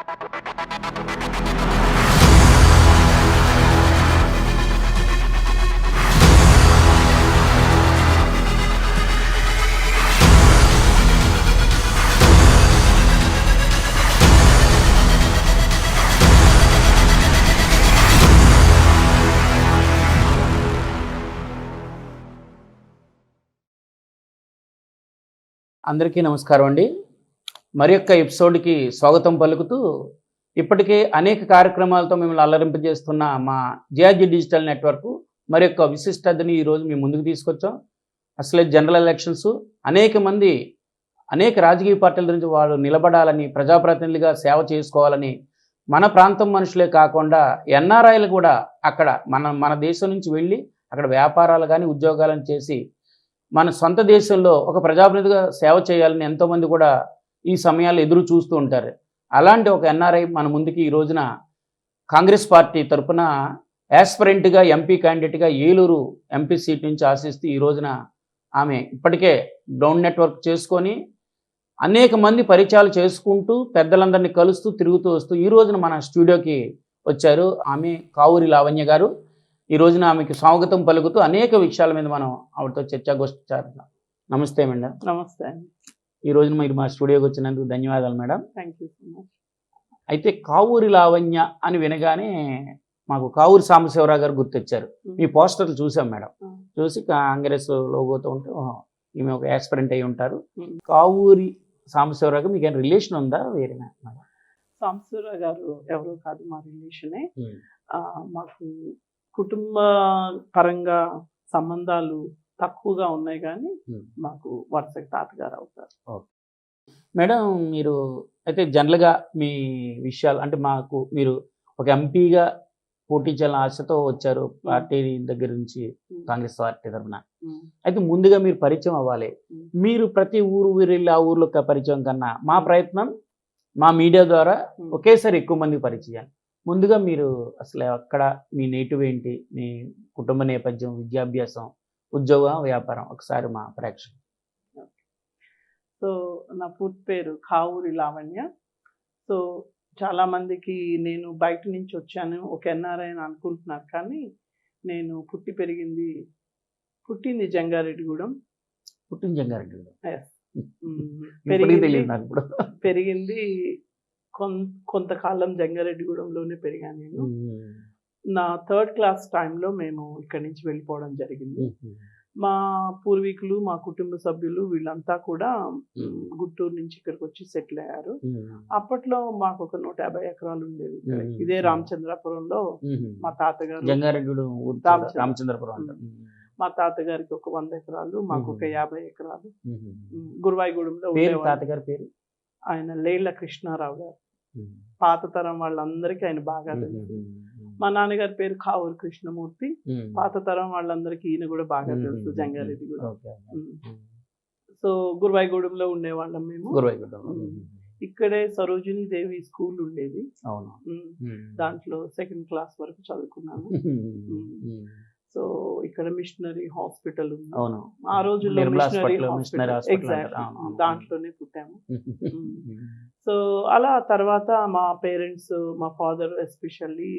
అందరికీ నమస్కారం అండి. మరి యొక్క ఎపిసోడ్కి స్వాగతం పలుకుతూ ఇప్పటికే అనేక కార్యక్రమాలతో మిమ్మల్ని అల్లరింపజేస్తున్న మా జిఆర్జీ డిజిటల్ నెట్వర్క్ మరి యొక్క విశిష్టతని ఈరోజు మేము ముందుకు తీసుకొచ్చాం. అసలే జనరల్ ఎలక్షన్స్, అనేక రాజకీయ పార్టీల నుంచి వాళ్ళు నిలబడాలని, ప్రజాప్రతినిధులుగా సేవ చేసుకోవాలని, మన ప్రాంతం మనుషులే కాకుండా ఎన్ఆర్ఐలు కూడా అక్కడ మన దేశం నుంచి వెళ్ళి అక్కడ వ్యాపారాలు కానీ ఉద్యోగాలను చేసి మన సొంత దేశంలో ఒక ప్రజాప్రతినిధిగా సేవ చేయాలని ఎంతోమంది కూడా ఈ సమయాల్లో ఎదురు చూస్తూ ఉంటారు. అలాంటి ఒక ఎన్ఆర్ఐ మన ముందుకి ఈ రోజున కాంగ్రెస్ పార్టీ తరఫున యాస్పిరెంట్గా ఎంపీ క్యాండిడేట్గా ఏలూరు ఎంపీ సీట్ నుంచి ఆశిస్తూ ఈ రోజున ఆమె ఇప్పటికే గ్రౌండ్ నెట్వర్క్ చేసుకొని అనేక మంది పరిచయాలు చేసుకుంటూ పెద్దలందరినీ కలుస్తూ తిరుగుతూ వస్తూ ఈ రోజున మన స్టూడియోకి వచ్చారు. ఆమె కావూరి లావణ్య గారు. ఈ రోజున ఆమెకి స్వాగతం పలుకుతూ అనేక విషయాల మీద మనం ఆవిడతో చర్చాగోష్ఠి చేద్దాం. నమస్తే మేడం. నమస్తే అండి. ఈ రోజున మీరు మా స్టూడియోకి వచ్చినందుకు ధన్యవాదాలు madam. Thank you so much. అయితే కావూరి లావణ్య అని వినగానే మాకు కావూరి సాంబశివరావు గారు గుర్తొచ్చారు. మీ పోస్టర్లు చూసాం మేడం. చూసి కాంగ్రెస్ లోగోతో ఉంటే ఈమె ఒక యాస్పిరెంట్ అయి ఉంటారు. కావూరి సాంబశివరావు మీకు ఏమైనా రిలేషన్ ఉందా వేరేనా? సాంబశివరావు గారు ఎవరో కాదు, మా రిలేషనే. మాకు కుటుంబ పరంగా సంబంధాలు తక్కువగా ఉన్నాయి, కానీ మాకు వరుసగా తాతగారు అవుతారు. మేడం, మీరు అయితే జనరల్గా మీ విషయాలు అంటే మీరు ఒక ఎంపీగా పోటీ చేయాలని ఆశతో వచ్చారు పార్టీ దగ్గర నుంచి, కాంగ్రెస్ పార్టీ తరఫున. అయితే ముందుగా మీరు పరిచయం అవ్వాలి. మీరు ప్రతి ఊరు వెళ్ళి ఆ ఊర్లో పరిచయం కన్నా మా ప్రయత్నం మా మీడియా ద్వారా ఒకేసారి ఎక్కువ మందికి పరిచయం. ముందుగా మీరు అసలు అక్కడ మీ నేటివ్ ఏంటి, మీ కుటుంబ నేపథ్యం, విద్యాభ్యాసం, ఉద్యోగం, వ్యాపారం ఒకసారి మా ప్రేక్షకులు. సో నా పూర్తి పేరు కావూరి లావణ్య. సో చాలా మందికి నేను బయట నుంచి వచ్చాను, ఒక ఎన్ఆర్ఐ అని అనుకుంటున్నారు, కానీ నేను పుట్టింది జంగారెడ్డిగూడెం. పెరిగింది కొంతకాలం జంగారెడ్డిగూడెంలోనే పెరిగాను నేను. నా 3rd క్లాస్ టైంలో మేము ఇక్కడి నుంచి వెళ్ళిపోవడం జరిగింది. మా పూర్వీకులు, మా కుటుంబ సభ్యులు వీళ్ళంతా కూడా గుంటూరు నుంచి ఇక్కడికి వచ్చి సెటిల్ అయ్యారు. అప్పట్లో మాకు ఒక 150 ఎకరాలు ఉండేవి. ఇదే రామచంద్రపురంలో మా తాతగారు, మా తాతగారికి ఒక 100 ఎకరాలు, మాకు ఒక 50 ఎకరాలు. గురువాయిగూడెంలో తాతగారి పేరు ఆయన లేళ్ల కృష్ణారావు గారు. పాత తరం వాళ్ళందరికీ ఆయన బాగా తెలుసు. మా నాన్నగారి పేరు కావూరి కృష్ణమూర్తి. పాత తరం వాళ్ళందరికీ ఈయన కూడా బాగా తెలుసు, జంగారెడ్డి కూడా. సో గురువాయిగూడెంలో ఉండేవాళ్ళం మేము. ఇక్కడే సరోజిని దేవి స్కూల్ ఉండేది, దాంట్లో 2nd క్లాస్ వరకు చదువుకున్నాను. సో ఇక్కడ మిషనరీ హాస్పిటల్ ఉంది. ఆ రోజుల్లో ఎగ్జాక్ట్ దాంట్లోనే పుట్టాము. సో అలా తర్వాత మా పేరెంట్స్, మా ఫాదర్ ఎస్పెషల్లీ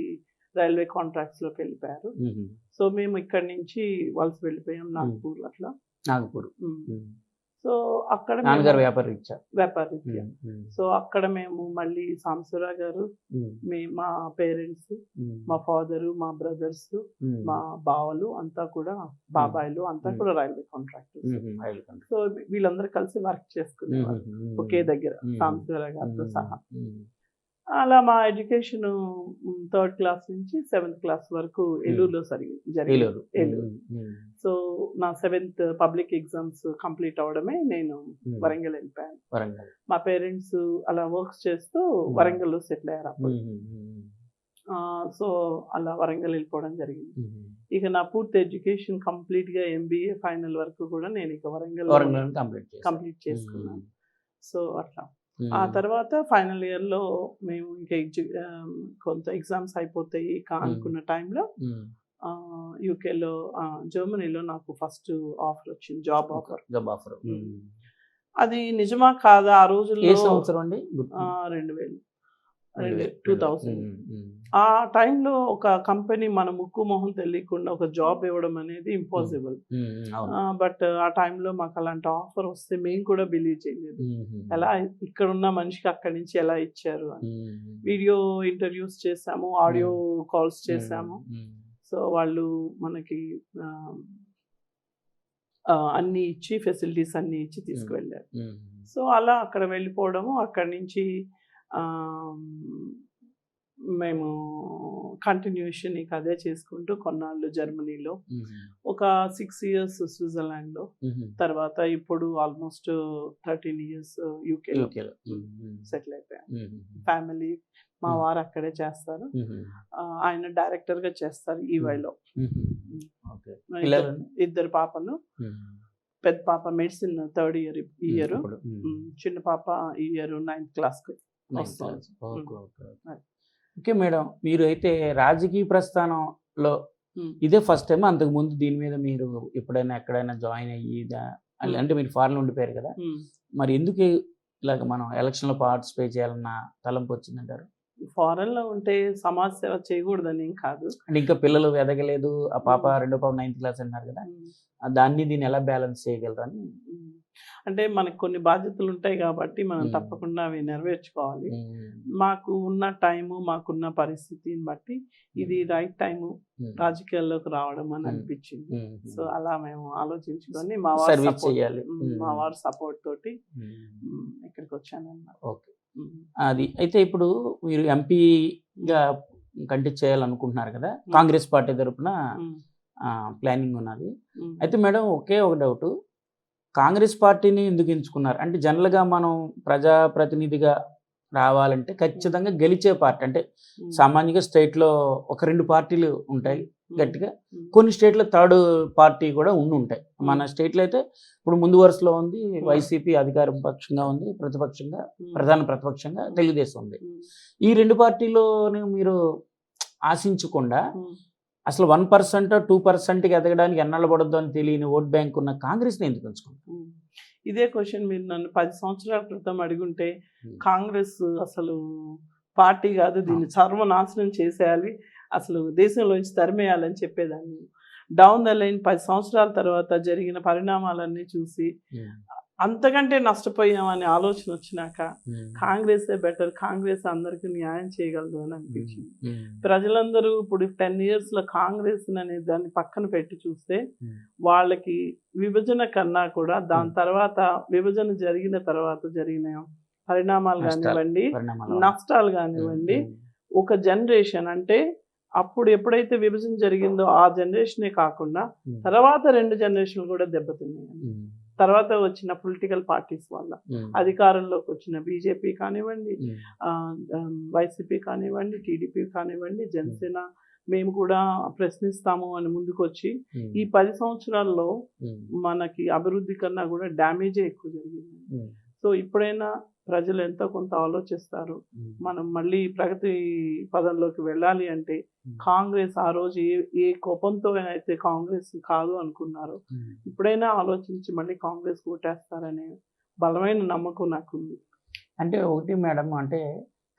రైల్వే కాంట్రాక్ట్స్ లోకి వెళ్ళిపోయారు. సో మేము ఇక్కడి నుంచి వలస వెళ్ళిపోయాం నాగపూర్. సో అక్కడ వ్యాపారరీత్యా. సో అక్కడ మేము మళ్ళీ సాంబశివరావు గారు, మా పేరెంట్స్, మా ఫాదరు, మా బ్రదర్స్, మా బావలు అంతా కూడా, బాబాయిలు అంతా కూడా రైల్వే కాంట్రాక్టర్స్. సో వీళ్ళందరూ కలిసి వర్క్ చేసుకునేవారు ఒకే దగ్గర, సాంబశివరావు గారితో సహా. అలా మా ఎడ్యుకేషన్ 3rd క్లాస్ నుంచి 7th క్లాస్ వరకు ఏలూరులో జరిగింది. ఏలూరు. సో నా 7th పబ్లిక్ ఎగ్జామ్స్ కంప్లీట్ అవడమే నేను వరంగల్ వెళ్ళిపోయాను. మా పేరెంట్స్ అలా వర్క్స్ చేస్తూ వరంగల్లో సెటిల్ అయ్యారు అప్పుడు. సో అలా వరంగల్ వెళ్ళిపోవడం జరిగింది. ఇక నా పూర్తి ఎడ్యుకేషన్ కంప్లీట్ గా MBA ఫైనల్ వరకు కూడా నేను ఇక వరంగల్ కంప్లీట్ చేసుకున్నాను. సో అట్లా ఆ తర్వాత ఫైనల్ ఇయర్ లో మేము ఇంకా కొంత ఎగ్జామ్స్ అయిపోతాయి అనుకున్న టైంలో యూకేలో, జర్మనీలో నాకు ఫస్ట్ ఆఫర్ వచ్చింది, జాబ్ ఆఫర్. అది నిజమా కాదా ఆ రోజుల్లో? 2000 2000 2000. ఆ టైంలో ఒక కంపెనీ మన ముక్కు మొహం తెలియకుండా ఒక జాబ్ ఇవ్వడం అనేది ఇంపాసిబుల్. బట్ ఆ టైంలో మాకు అలాంటి ఆఫర్ వస్తే మేము కూడా బిలీవ్ చేయలేదు. ఎలా ఇక్కడ ఉన్న మనిషికి అక్కడి నుంచి ఎలా ఇచ్చారు అని. వీడియో ఇంటర్వ్యూస్ చేసాము, ఆడియో కాల్స్ చేసాము. సో వాళ్ళు మనకి అన్ని ఇచ్చి ఫెసిలిటీస్ అన్ని ఇచ్చి తీసుకువెళ్ళారు. సో అలా అక్కడ వెళ్ళిపోవడము, అక్కడి నుంచి మేము కంటిన్యూషన్ ఇక అదే చేసుకుంటూ కొన్నాళ్ళు జర్మనీలో, ఒక 6 years స్విట్జర్లాండ్లో, తర్వాత ఇప్పుడు ఆల్మోస్ట్ 13 years యూకేలో సెటిల్ అయిపోయాను. ఫ్యామిలీ మా వారు అక్కడే చేస్తారు, ఆయన డైరెక్టర్ గా చేస్తారు ఈవైలో. ఇద్దరు పాపలు, పెద్ద పాప మెడిసిన్ 3rd year ఈ ఇయర్, చిన్న పాప ఈ year 9th class okay madam, మీరు అయితే రాజకీయ ప్రస్థానంలో ఇదే ఫస్ట్ టైం? అంతకు ముందు దీని మీద మీరు ఎప్పుడైనా ఎక్కడైనా జాయిన్ అయ్యిదా? అంటే మీరు ఫారెన్ ఉండిపోయారు కదా, మరి ఎందుకు ఇలాగ మనం ఎలక్షన్ లో పార్టిసిపేట్ చేయాలన్న తలంపు వచ్చిందంటారు? ఫారెన్ లో ఉంటే సమాజ సేవ చేయకూడదని కాదు, అంటే ఇంకా పిల్లలు ఎదగలేదు, ఆ పాప రెండో పాప 9th class అన్నారు కదా, దాన్ని దీన్ని ఎలా బ్యాలెన్స్ చేయగలరని. అంటే మనకు కొన్ని బాధ్యతలు ఉంటాయి కాబట్టి మనం తప్పకుండా అవి నెరవేర్చుకోవాలి. మాకు ఉన్న టైము, మాకున్న పరిస్థితిని బట్టి ఇది రైట్ టైము రాజకీయాల్లోకి రావడం అని అనిపించింది. సో అలా మేము ఆలోచించుకొని మా వారి సపోర్ట్ తోటి ఇక్కడికి వచ్చాను అన్నమాట. ఓకే, అది అయితే ఇప్పుడు మీరు ఎంపీగా కంటెస్ట్ చేయాలనుకుంటున్నారు కదా, కాంగ్రెస్ పార్టీ తరఫున ప్లానింగ్ ఉన్నది. అయితే మేడం ఒకే ఒక డౌట్, కాంగ్రెస్ పార్టీని ఎందుకు ఎంచుకున్నారు? అంటే జనరల్గా మనం ప్రజాప్రతినిధిగా రావాలంటే ఖచ్చితంగా గెలిచే పార్టీ, అంటే సామాన్యంగా స్టేట్లో 1-2 పార్టీలు ఉంటాయి గట్టిగా, కొన్ని స్టేట్లో 3rd పార్టీ కూడా ఉంటాయి. మన స్టేట్లో అయితే ఇప్పుడు ముందు వరుసలో ఉంది వైసీపీ, అధికార పక్షంగా ఉంది, ప్రధాన ప్రతిపక్షంగా తెలుగుదేశం ఉంది. ఈ 2 పార్టీలోనే మీరు ఆశించకుండా అసలు 1% 2% ఎదగడానికి ఎన్నాళ్ళు పడద్దు అని తెలియని ఓట్ బ్యాంక్ ఉన్న కాంగ్రెస్ని ఎందుకు ఎంచుకుంటారు? ఇదే క్వశ్చన్ మీరు నన్ను 10 సంవత్సరాల క్రితం అడుగుంటే కాంగ్రెస్ అసలు పార్టీ కాదు, దీన్ని సర్వనాశనం చేసేయాలి, అసలు దేశంలోంచి తరిమేయాలని చెప్పేదాన్ని. డౌన్ ద లైన్ 10 సంవత్సరాల తర్వాత జరిగిన పరిణామాలన్నీ చూసి అంతకంటే నష్టపోయామనే ఆలోచన వచ్చినాక కాంగ్రెసే బెటర్, కాంగ్రెస్ అందరికీ న్యాయం చేయగలదు అని అనిపించింది. ప్రజలందరూ ఇప్పుడు 10 years లో కాంగ్రెస్ అనే దాన్ని పక్కన పెట్టి చూస్తే వాళ్ళకి విభజన కన్నా కూడా దాని తర్వాత విభజన జరిగిన తర్వాత జరిగిన పరిణామాలు కానివ్వండి, నష్టాలు కానివ్వండి, ఒక జనరేషన్ అంటే అప్పుడు ఎప్పుడైతే విభజన జరిగిందో ఆ జనరేషనే కాకుండా తర్వాత 2 generations కూడా దెబ్బతిన్నాయి. తర్వాత వచ్చిన పొలిటికల్ పార్టీస్ వల్ల, అధికారంలోకి వచ్చిన బీజేపీ కానివ్వండి, వైసీపీ కానివ్వండి, టీడీపీ కానివ్వండి, జనసేన, మేము కూడా ప్రశ్నిస్తాము అని ముందుకొచ్చి ఈ 10 సంవత్సరాల్లో మనకి అభివృద్ధి కన్నా కూడా డ్యామేజే ఎక్కువ జరిగింది. సో ఇప్పుడైనా ప్రజలు ఎంతో కొంత ఆలోచిస్తారు, మనం మళ్ళీ ప్రగతి పదంలోకి వెళ్ళాలి అంటే కాంగ్రెస్ ఆ రోజు ఏ కోపంతో అయితే కాంగ్రెస్ కాదు అనుకున్నారు, ఇప్పుడైనా ఆలోచించి మళ్ళీ కాంగ్రెస్ ఓటేస్తారనే బలమైన నమ్మకం నాకుంది. అంటే ఒకటి మేడం, అంటే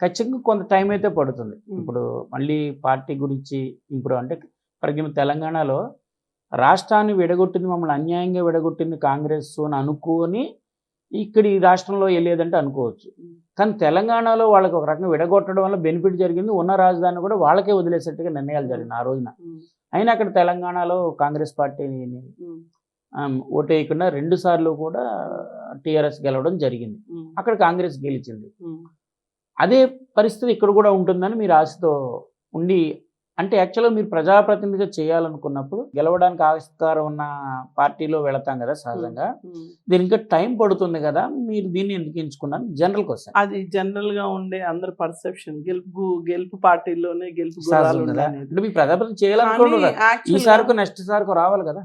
ఖచ్చితంగా కొంత టైం అయితే పడుతుంది. ఇప్పుడు మళ్ళీ పార్టీ గురించి ఇప్పుడు అంటే ఫర్ ఎగ్జాంపుల్ తెలంగాణలో రాష్ట్రాన్ని విడగొట్టింది, మమ్మల్ని అన్యాయంగా విడగొట్టింది కాంగ్రెస్ అని అనుకొని ఇక్కడ ఈ రాష్ట్రంలో వెళ్ళేదంటే అనుకోవచ్చు. కానీ తెలంగాణలో వాళ్ళకి ఒక రకంగా విడగొట్టడం వల్ల బెనిఫిట్ జరిగింది, ఉన్న రాజధాని కూడా వాళ్ళకే వదిలేసేట్టుగా నిర్ణయాలు జరిగినాయి ఆ రోజున. అయినా అక్కడ తెలంగాణలో కాంగ్రెస్ పార్టీని ఓటేయకుండా 2 సార్లు కూడా టీఆర్ఎస్ గెలవడం జరిగింది, అక్కడ కాంగ్రెస్ గెలిచింది. అదే పరిస్థితి ఇక్కడ కూడా ఉంటుందని మీరు ఆశతో ఉండి, అంటే యాక్చువల్గా మీరు ప్రజాప్రతినిధిగా చేయాలనుకున్నప్పుడు గెలవడానికి ఆస్కారం ఉన్న పార్టీలో వెళతాం కదా సహజంగా, దీనికి ఇంకా టైం పడుతుంది కదా, మీరు దీన్ని ఎందుకు ఎంచుకున్నారు? General question. అది జనరల్ గా ఉండే అందరి పర్సెప్షన్, గెలుపు పార్టీలోనే గెలుపు మీ ప్రజాప్రతినిధి చేయాలనుకుంటున్నారు, ఈసారి నెక్స్ట్ సారికి రావాలి కదా.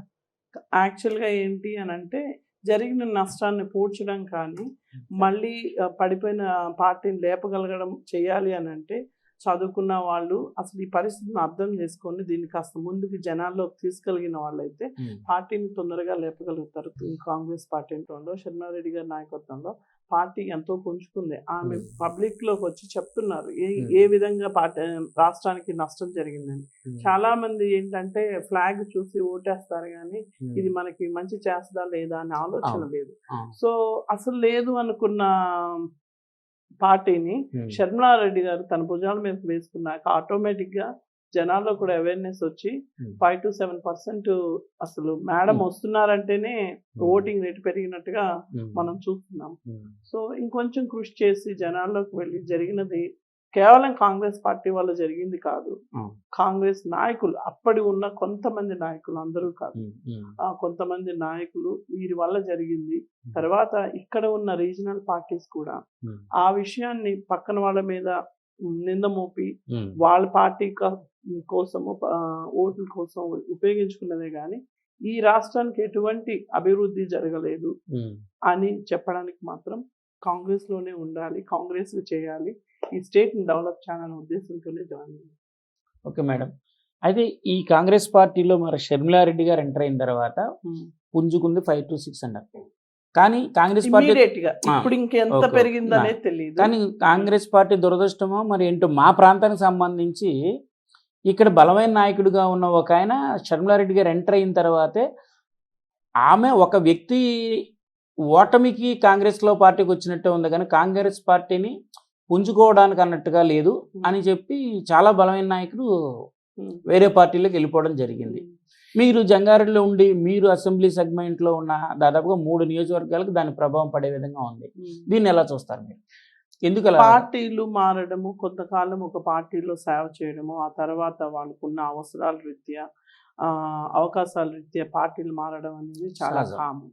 యాక్చువల్గా ఏంటి అని అంటే జరిగిన నష్టాన్ని పూడ్చడం కానీ మళ్ళీ పడిపోయిన పార్టీని లేపగలగడం చేయాలి అని అంటే చదువుకున్న వాళ్ళు అసలు ఈ పరిస్థితిని అర్థం చేసుకొని దీన్ని కాస్త ముందుకు జనాల్లోకి తీసుకెళ్ళిన వాళ్ళైతే పార్టీని తొందరగా లేపగలుగుతారు. కాంగ్రెస్ పార్టీ శర్మారెడ్డి గారి నాయకత్వంలో పార్టీ ఎంతో పుంజుకుంది. ఆమె పబ్లిక్ లోకి వచ్చి చెప్తున్నారు ఏ విధంగా రాష్ట్రానికి నష్టం జరిగిందని. చాలా మంది ఏంటంటే ఫ్లాగ్ చూసి ఓటేస్తారు కానీ ఇది మనకి మంచి చేస్తుందా లేదా అనే ఆలోచన లేదు. సో అసలు లేదు అనుకున్న పార్టీని షర్మిలారెడ్డి గారు తన భుజాల మీద వేసుకున్నాక ఆటోమేటిక్ గా జనాల్లో కూడా అవేర్నెస్ వచ్చి 5 to 7% అసలు మేడం వస్తున్నారంటేనే ఓటింగ్ రేట్ పెరిగినట్టుగా మనం చూస్తున్నాం. సో ఇంకొంచెం కృషి చేసి జనాల్లోకి వెళ్ళి జరిగినది కేవలం కాంగ్రెస్ పార్టీ వల్ల జరిగింది కాదు. కాంగ్రెస్ నాయకులు అప్పటి ఉన్న కొంతమంది నాయకులు, అందరూ కాదు, కొంతమంది నాయకులు వీరి వల్ల జరిగింది. తర్వాత ఇక్కడ ఉన్న రీజనల్ పార్టీస్ కూడా ఆ విషయాన్ని పక్కన వాళ్ళ మీద నింద మోపి వాళ్ళ పార్టీ కోసము ఓట్ల కోసం ఉపయోగించుకున్నదే కానీ ఈ రాష్ట్రానికి ఎటువంటి అభివృద్ధి జరగలేదు అని చెప్పడానికి మాత్రం కాంగ్రెస్ లోనే ఉండాలి, కాంగ్రెస్ చేయాలి, ఈ స్టేట్ ని డెవలప్ చేయాలనే ఉద్దేశంతోనే జాయిన్ అయ్యింది. Okay madam. అయితే ఈ కాంగ్రెస్ పార్టీలో మరి షర్మిలారెడ్డి గారు ఎంటర్ అయిన తర్వాత పుంజుకుంది 5 to 6 అన్నారు. కానీ కాంగ్రెస్ పార్టీ ఇప్పుడు ఇంకెంత పెరిగిందనే తెలియదు. కానీ కాంగ్రెస్ పార్టీ దురదృష్టమో మరి ఏంటో మా ప్రాంతానికి సంబంధించి ఇక్కడ బలమైన నాయకుడిగా ఉన్న ఒక ఆయన షర్మిలారెడ్డి గారు ఎంటర్ అయిన తర్వాతే ఆమె ఒక వ్యక్తి ఓటమికి కాంగ్రెస్లో పార్టీకి వచ్చినట్టే ఉంది కానీ కాంగ్రెస్ పార్టీని పుంజుకోవడానికి అన్నట్టుగా లేదు అని చెప్పి చాలా బలమైన నాయకుడు వేరే పార్టీలోకి వెళ్ళిపోవడం జరిగింది. మీరు జంగారెడ్డిలో ఉండి మీరు అసెంబ్లీ సెగ్మెంట్లో ఉన్న దాదాపుగా 3 నియోజకవర్గాలకు దాని ప్రభావం పడే విధంగా ఉంది. దీన్ని ఎలా చూస్తారు మీరు? ఎందుకు పార్టీలు మారడము, కొంతకాలం ఒక పార్టీలో సేవ చేయడము, ఆ తర్వాత వాళ్ళకున్న అవసరాల రీత్యా అవకాశాల రీత్యా పార్టీలు మారడం అనేది చాలా కామన్.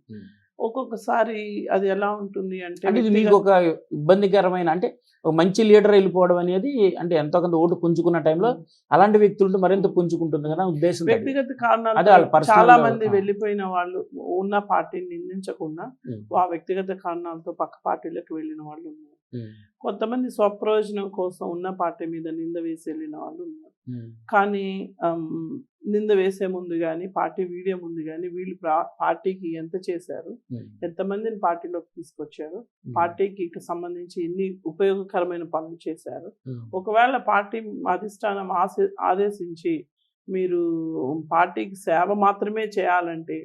ఒక్కొక్కసారి అది ఎలా ఉంటుంది అంటే ఇది మీకు ఒక ఇబ్బందికరమైన అంటే ఒక మంచి లీడర్ వెళ్ళిపోవడం అనేది అంటే ఎంతో కొంత ఓటు పుంజుకున్న టైంలో అలాంటి వ్యక్తులు మరింత పుంజుకుంటుంది కదా ఉద్దేశం. వ్యక్తిగత కారణాలు చాలా మంది వెళ్ళిపోయిన వాళ్ళు ఉన్న పార్టీని నిందించకుండా ఆ వ్యక్తిగత కారణాలతో పక్క పార్టీలకు వెళ్ళిన వాళ్ళు ఉన్నారు. కొంతమంది స్వప్రయోజనం కోసం ఉన్న పార్టీ మీద నింద వేసి వెళ్ళిన వాళ్ళు ఉన్నారు. కానీ నింద వేసే ముందు కానీ పార్టీ వీడియో ముందు కానీ వీళ్ళు పార్టీకి ఎంత చేశారు, ఎంతమందిని పార్టీలోకి తీసుకొచ్చారు, పార్టీకి సంబంధించి ఎన్ని ఉపయోగకరమైన పనులు చేశారు, ఒకవేళ పార్టీ అధిష్టానం ఆదేశించి మీరు పార్టీకి సేవ మాత్రమే చేయాలంటే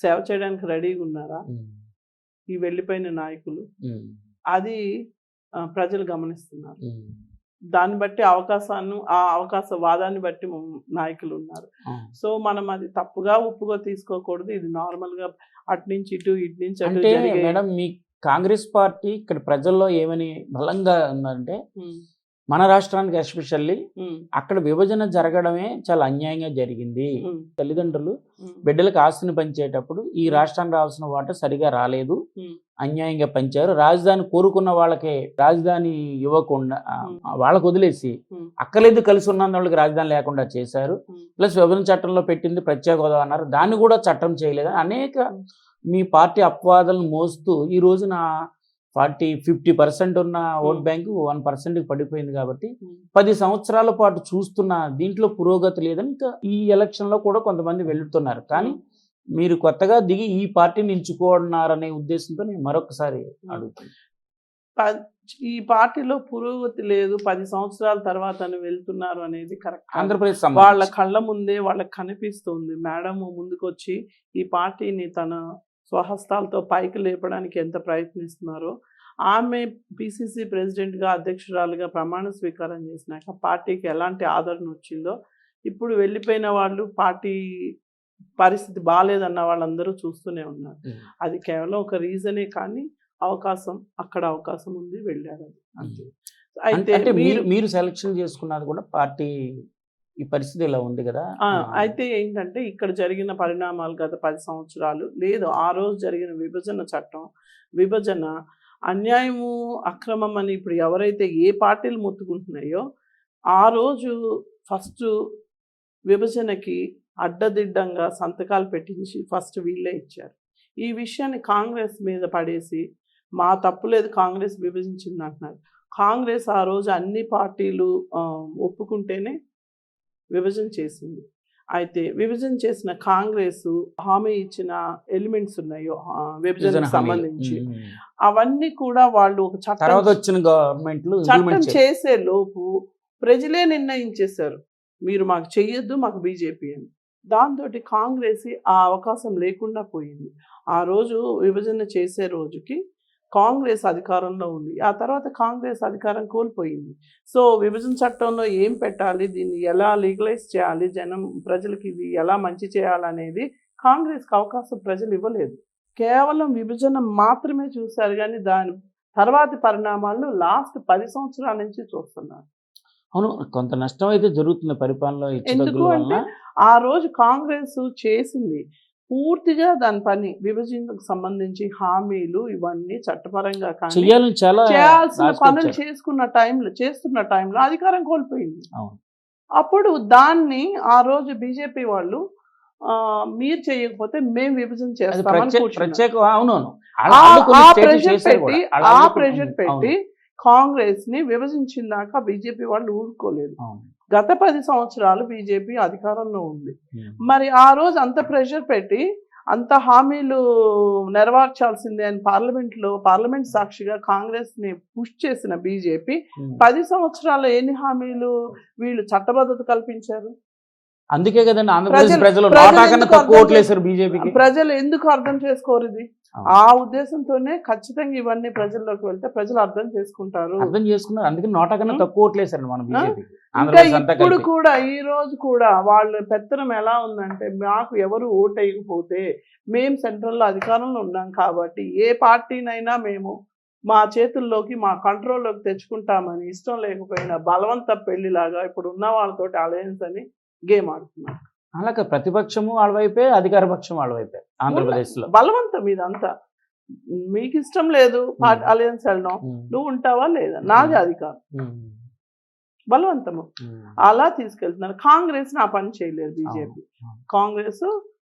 సేవ చేయడానికి రెడీగా ఉన్నారా ఈ వెళ్ళిపోయిన నాయకులు? అది ప్రజలు గమనిస్తున్నారు. దాన్ని బట్టి ఆ అవకాశవాదాన్ని బట్టి నాయకులు ఉన్నారు. సో మనం అది తప్పుగా ఉప్పుగా తీసుకోకూడదు. ఇది నార్మల్ గా అటు నుంచి ఇటు నుంచి అటు. మేడం మీ కాంగ్రెస్ పార్టీ ఇక్కడ ప్రజల్లో ఏమని బలంగా ఉందంటే మన రాష్ట్రానికి ఎస్పెషల్లీ అక్కడ విభజన జరగడమే చాలా అన్యాయంగా జరిగింది. తల్లిదండ్రులు బిడ్డలకు ఆస్తిని పంచేటప్పుడు ఈ రాష్ట్రానికి రావాల్సిన వాటా సరిగా రాలేదు, అన్యాయంగా పంచారు. రాజధాని కోరుకున్న వాళ్ళకి రాజధాని ఇవ్వకుండా వాళ్ళకు వదిలేసి అక్కలేదు కలిసి ఉన్న వాళ్ళకి రాజధాని లేకుండా చేశారు. ప్లస్ విభజన చట్టంలో పెట్టింది ప్రత్యేక హోదా అన్నారు, దాన్ని కూడా చట్టం చేయలేదు. అనేక మీ పార్టీ అపవాదాలను మోస్తూ ఈ రోజున 50% ఉన్న ఓట్ బ్యాంకు 1%కి పడిపోయింది. కాబట్టి 10 సంవత్సరాల పాటు చూస్తున్న దీంట్లో పురోగతి లేదని ఇంకా ఈ ఎలక్షన్లో కూడా కొంతమంది వెళ్తున్నారు. కానీ మీరు కొత్తగా దిగి ఈ పార్టీని ఎంచుకోన్నారనే ఉద్దేశంతో నేను మరొకసారి అడుగుతున్నాను. ఈ పార్టీలో పురోగతి లేదు, 10 సంవత్సరాల తర్వాత వెళ్తున్నారు అనేది కరెక్ట్. ఆంధ్రప్రదేశ్ వాళ్ళ కళ్ళ ముందే వాళ్ళకి కనిపిస్తుంది. మేడం ముందుకు వచ్చి ఈ పార్టీని తన స్వహస్తాలతో పైకి లేపడానికి ఎంత ప్రయత్నిస్తున్నారో, ఆమె పిసిసి ప్రెసిడెంట్గా అధ్యక్షురాలుగా ప్రమాణ స్వీకారం చేసినాక పార్టీకి ఎలాంటి ఆదరణ వచ్చిందో ఇప్పుడు వెళ్ళిపోయిన వాళ్ళు పార్టీ పరిస్థితి బాగాలేదన్న వాళ్ళందరూ చూస్తూనే ఉన్నారు. అది కేవలం ఒక రీజనే కానీ అక్కడ అవకాశం ఉంది, వెళ్ళారు. అంతే. అయితే మీరు సెలక్షన్ చేసుకున్నది కూడా పార్టీ ఈ పరిస్థితి ఇలా ఉంది కదా. అయితే ఏంటంటే ఇక్కడ జరిగిన పరిణామాలు గత 10 సంవత్సరాలు లేదు, ఆ రోజు జరిగిన విభజన అన్యాయము అక్రమం అని ఇప్పుడు ఎవరైతే ఏ పార్టీలు మొత్తుకుంటున్నాయో ఆ రోజు ఫస్ట్ విభజనకి అడ్డదిడ్డంగా సంతకాలు పెట్టించి ఫస్ట్ వీళ్ళే ఇచ్చారు. ఈ విషయాన్ని కాంగ్రెస్ మీద పడేసి మా తప్పు లేదు కాంగ్రెస్ విభజించింది అంటున్నారు. కాంగ్రెస్ ఆ రోజు అన్ని పార్టీలు ఒప్పుకుంటేనే విభజన చేసింది. అయితే విభజన చేసిన కాంగ్రెస్ హామీ ఇచ్చిన ఎలిమెంట్స్ ఉన్నాయో విభజనకు సంబంధించి అవన్నీ కూడా వాళ్ళు ఒక తర్వాత చట్టం వచ్చిన గవర్నమెంట్లు చట్టం చేసే లోపు ప్రజలే నిర్ణయించేశారు మీరు మాకు చెయ్యొద్దు మాకు బీజేపీ అని. దాంతో కాంగ్రెస్ ఆ అవకాశం లేకుండా పోయింది. ఆ రోజు విభజన చేసే రోజుకి కాంగ్రెస్ అధికారంలో ఉంది. ఆ తర్వాత కాంగ్రెస్ అధికారం కోల్పోయింది. సో విభజన చట్టంలో ఏం పెట్టాలి, దీన్ని ఎలా లీగలైజ్ చేయాలి, ప్రజలకి ఇది ఎలా మంచి చేయాలనేది కాంగ్రెస్కి అవకాశం ప్రజలు ఇవ్వలేదు. కేవలం విభజన మాత్రమే చూశారు, కానీ దాని తర్వాతి పరిణామాలు లాస్ట్ 10 సంవత్సరాల నుంచి చూస్తున్నారు. అవును, కొంత నష్టం అయితే జరుగుతుంది పరిపాలనలో. ఎందుకు అంటే ఆ రోజు కాంగ్రెస్ చేసింది పూర్తిగా దాని పని విభజనకు సంబంధించి హామీలు ఇవన్నీ చట్టపరంగా చేయాల్సిన పనులు చేస్తున్న టైంలో అధికారం కోల్పోయింది. అప్పుడు దాన్ని ఆ రోజు బీజేపీ వాళ్ళు మీరు చేయకపోతే మేము విభజన చేస్తామని ప్రెషర్ పెట్టి కాంగ్రెస్ ని విభజించిన దాకా బీజేపీ వాళ్ళు ఊరుకోలేదు. గత 10 సంవత్సరాలు బీజేపీ అధికారంలో ఉంది. మరి ఆ రోజు అంత ప్రెషర్ పెట్టి అంత హామీలు నెరవేర్చాల్సిందే అని పార్లమెంట్ సాక్షిగా కాంగ్రెస్ ని పుష్ చేసిన బీజేపీ 10 సంవత్సరాలు ఎన్ని హామీలు వీళ్ళు చట్టబద్ధత కల్పించారు? అందుకే కదండి ఆంధ్రప్రదేశ్ ప్రజలు బీజేపీకి. ప్రజలు ఎందుకు అర్థం చేసుకోరు ఇది? ఆ ఉద్దేశంతోనే ఖచ్చితంగా ఇవన్నీ ప్రజల్లోకి వెళ్తే ప్రజలు అర్థం చేసుకుంటారు. అందుకే నోటా కన్నా తక్కువ ఓట్లేసారు మన బీజేపీ. ఇప్పుడు కూడా ఈ రోజు కూడా వాళ్ళ పెత్తనం ఎలా ఉందంటే, మాకు ఎవరు ఓటు వేయకపోతే మేము సెంట్రల్లో అధికారంలో ఉన్నాం కాబట్టి ఏ పార్టీనైనా మేము మా చేతుల్లోకి మా కంట్రోల్లోకి తెచ్చుకుంటామని ఇష్టం లేకపోయినా బలవంత పెళ్లిలాగా ఇప్పుడు ఉన్న వాళ్ళతోటి అలయన్స్ అని గేమ్ ఆడుతున్నారు. అలాగే ప్రతిపక్షము వాళ్ళ వైపే, అధికార పక్షం వాళ్ళ వైపే. ఆంధ్రప్రదేశ్ లో బలవంతం ఇదంతా. మీకు ఇష్టం లేదు అలయన్స్ వెళ్ళడం, నువ్వు ఉంటావా లేదా, నాది అధికారం, బలవంతము అలా తీసుకెళ్తున్నారు. కాంగ్రెస్ ఆ పని చేయలేదు బీజేపీ. కాంగ్రెస్